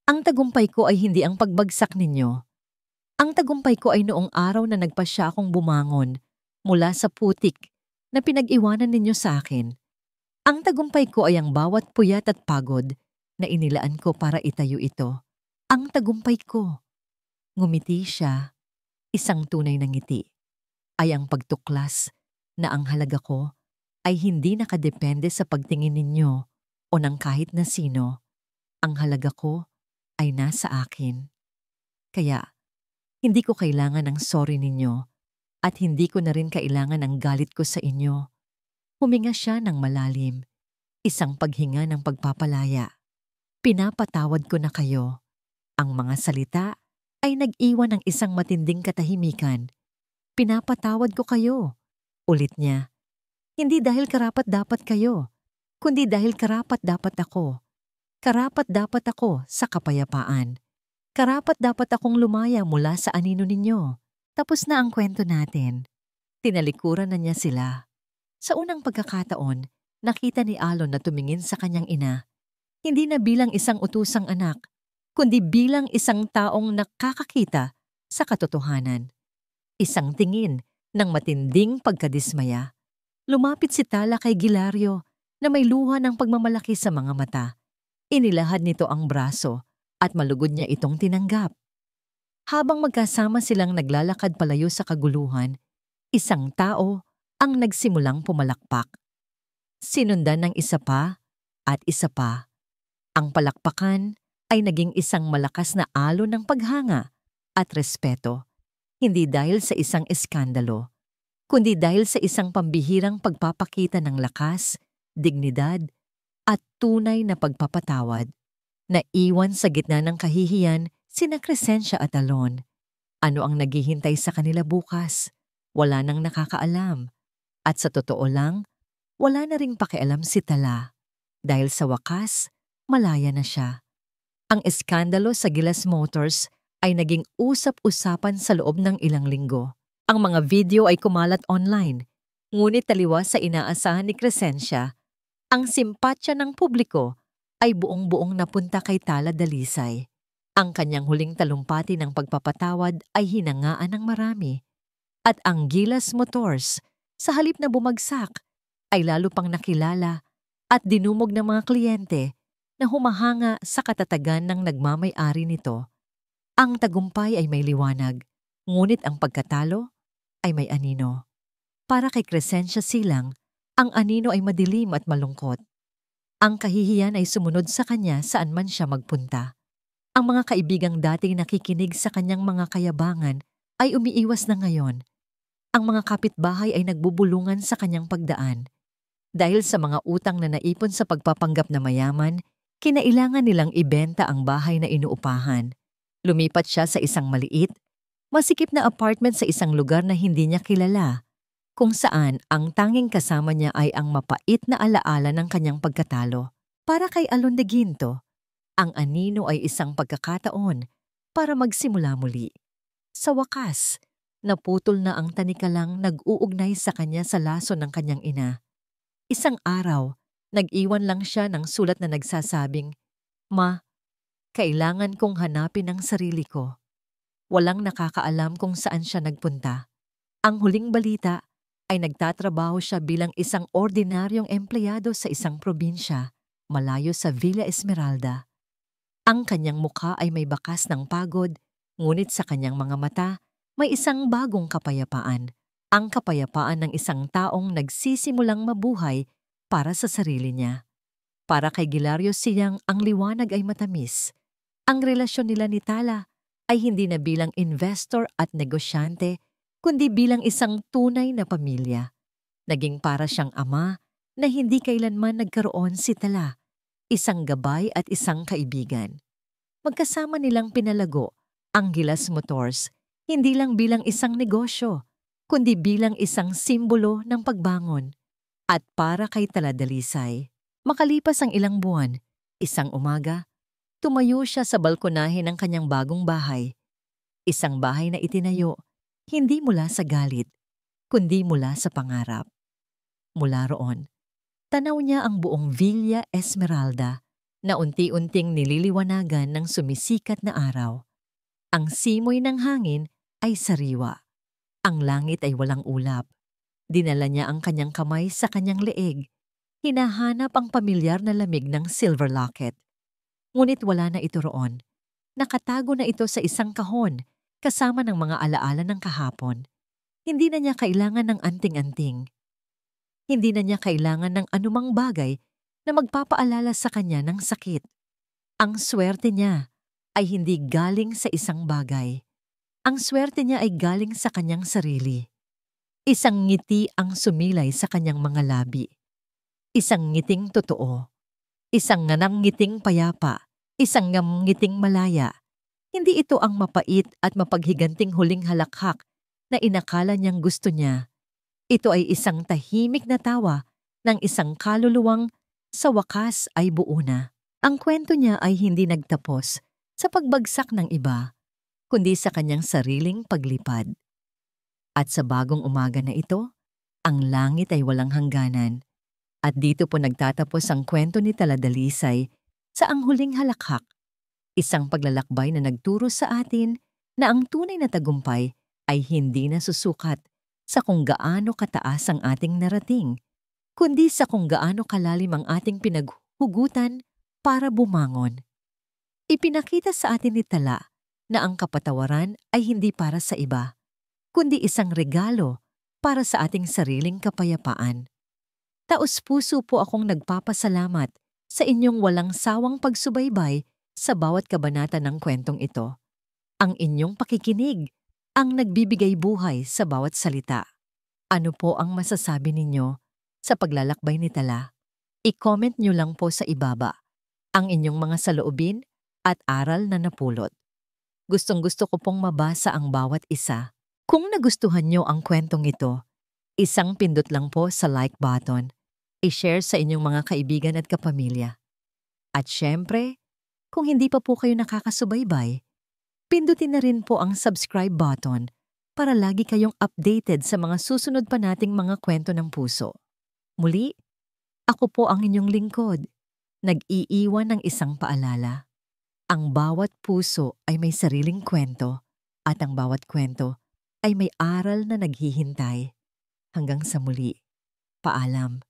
Ang tagumpay ko ay hindi ang pagbagsak ninyo. Ang tagumpay ko ay noong araw na nagpasya akong bumangon mula sa putik na pinag-iwanan ninyo sa akin. Ang tagumpay ko ay ang bawat puyat at pagod na inilaan ko para itayo ito. Ang tagumpay ko. Ngumiti siya. Isang tunay na ngiti ay ang pagtuklas na ang halaga ko ay hindi nakadepende sa pagtingin ninyo o ng kahit na sino. Ang halaga ko ay nasa akin. Kaya, hindi ko kailangan ng sorry ninyo at hindi ko na rin kailangan ng galit ko sa inyo. Huminga siya ng malalim, isang paghinga ng pagpapalaya. Pinapatawad ko na kayo. Ang mga salita ay nag-iwan ng isang matinding katahimikan. Pinapatawad ko kayo. Ulit niya. Hindi dahil karapat-dapat kayo, kundi dahil karapat-dapat ako. Karapat-dapat ako sa kapayapaan. Karapat-dapat akong lumaya mula sa anino ninyo. Tapos na ang kwento natin. Tinalikuran na niya sila. Sa unang pagkakataon, nakita ni Alon na tumingin sa kanyang ina. Hindi na bilang isang utusang anak, kundi bilang isang taong nakakakita sa katotohanan. Isang tingin ng matinding pagkadismaya. Lumapit si Tala kay Gilario na may luha ng pagmamalaki sa mga mata. Inilahad nito ang braso at malugod niya itong tinanggap. Habang magkasama silang naglalakad palayo sa kaguluhan, isang tao ang nagsimulang pumalakpak. Sinundan ng isa pa at isa pa. Ang palakpakan ay naging isang malakas na alon ng paghanga at respeto, hindi dahil sa isang eskandalo, kundi dahil sa isang pambihirang pagpapakita ng lakas, dignidad, at tunay na pagpapatawad. Naiwan sa gitna ng kahihiyan sina Crescencia at Alon. Ano ang naghihintay sa kanila bukas? Wala nang nakakaalam. At sa totoo lang, wala na ring pakialam si Tala. Dahil sa wakas, malaya na siya. Ang eskandalo sa Gilas Motors ay naging usap-usapan sa loob ng ilang linggo. Ang mga video ay kumalat online, ngunit taliwas sa inaasahan ni Crescencia, ang simpatya ng publiko ay buong-buong napunta kay Tala Dalisay. Ang kanyang huling talumpati ng pagpapatawad ay hinangaan ng marami. At ang Gilas Motors, sa halip na bumagsak, ay lalo pang nakilala at dinumog ng mga kliyente na humahanga sa katatagan ng nagmamay-ari nito. Ang tagumpay ay may liwanag, ngunit ang pagkatalo ay may anino. Para kay Crescencia Silang, ang anino ay madilim at malungkot. Ang kahihiyan ay sumunod sa kanya saan man siya magpunta. Ang mga kaibigang dating nakikinig sa kanyang mga kayabangan ay umiiwas na ngayon. Ang mga kapitbahay ay nagbubulungan sa kanyang pagdaan. Dahil sa mga utang na naipon sa pagpapanggap na mayaman, kinailangan nilang ibenta ang bahay na inuupahan. Lumipat siya sa isang maliit, masikip na apartment sa isang lugar na hindi niya kilala, kung saan ang tanging kasama niya ay ang mapait na alaala ng kanyang pagkatalo. Para kay Alon de Ginto, ang anino ay isang pagkakataon para magsimula muli. Sa wakas, naputol na ang tanikalang nag-uugnay sa kanya sa laso ng kanyang ina. Isang araw, nag-iwan lang siya ng sulat na nagsasabing, "Ma, kailangan kong hanapin ang sarili ko." Walang nakakaalam kung saan siya nagpunta. Ang huling balita ay nagtatrabaho siya bilang isang ordinaryong empleyado sa isang probinsya, malayo sa Villa Esmeralda. Ang kanyang mukha ay may bakas ng pagod, ngunit sa kanyang mga mata may isang bagong kapayapaan. Ang kapayapaan ng isang taong nagsisimulang mabuhay para sa sarili niya. Para kay Gilario Siang, ang liwanag ay matamis. Ang relasyon nila ni Tala ay hindi na bilang investor at negosyante, kundi bilang isang tunay na pamilya. Naging para siyang ama na hindi kailanman nagkaroon si Tala, isang gabay at isang kaibigan. Magkasama nilang pinalago ang Gilas Motors, hindi lang bilang isang negosyo, kundi bilang isang simbolo ng pagbangon. At para kay Tala Dalisay, makalipas ang ilang buwan, isang umaga, tumayo siya sa balkonahe ng kanyang bagong bahay. Isang bahay na itinayo, hindi mula sa galit, kundi mula sa pangarap. Mula roon, tanaw niya ang buong Villa Esmeralda na unti-unting nililiwanagan ng sumisikat na araw. Ang simoy ng hangin ay sariwa. Ang langit ay walang ulap. Dinala niya ang kanyang kamay sa kanyang leeg. Hinahanap ang pamilyar na lamig ng silver locket. Ngunit wala na ito roon. Nakatago na ito sa isang kahon kasama ng mga alaala ng kahapon. Hindi na niya kailangan ng anting-anting. Hindi na niya kailangan ng anumang bagay na magpapaalala sa kanya ng sakit. Ang swerte niya ay hindi galing sa isang bagay. Ang swerte niya ay galing sa kanyang sarili. Isang ngiti ang sumilay sa kanyang mga labi. Isang ngiting totoo. Isang ngiting payapa. Isang ngiting malaya. Hindi ito ang mapait at mapaghiganting huling halakhak na inakala niyang gusto niya. Ito ay isang tahimik na tawa ng isang kaluluwang sa wakas ay buo na. Ang kwento niya ay hindi nagtapos sa pagbagsak ng iba, kundi sa kanyang sariling paglipad. At sa bagong umaga na ito, ang langit ay walang hangganan. At dito po nagtatapos ang kwento ni Tala Dalisay sa ang huling halakhak. Isang paglalakbay na nagturo sa atin na ang tunay na tagumpay ay hindi nasusukat sa kung gaano kataas ang ating narating, kundi sa kung gaano kalalim ang ating pinaghugutan para bumangon. Ipinakita sa atin ni Tala na ang kapatawaran ay hindi para sa iba, kundi isang regalo para sa ating sariling kapayapaan. Taos-puso po akong nagpapasalamat sa inyong walang sawang pagsubaybay sa bawat kabanata ng kwentong ito. Ang inyong pakikinig ang nagbibigay buhay sa bawat salita. Ano po ang masasabi ninyo sa paglalakbay ni Tala? I-comment nyo lang po sa ibaba ang inyong mga saloobin at aral na napulot. Gustong-gusto ko pong mabasa ang bawat isa. Kung nagustuhan nyo ang kwentong ito, isang pindot lang po sa like button. I-share sa inyong mga kaibigan at kapamilya. At syempre, kung hindi pa po kayo nakakasubaybay, pindutin na rin po ang subscribe button para lagi kayong updated sa mga susunod pa nating mga kwento ng puso. Muli, ako po ang inyong lingkod, nag-iiwan ng isang paalala. Ang bawat puso ay may sariling kwento at ang bawat kwento ay may aral na naghihintay. Hanggang sa muli, paalam.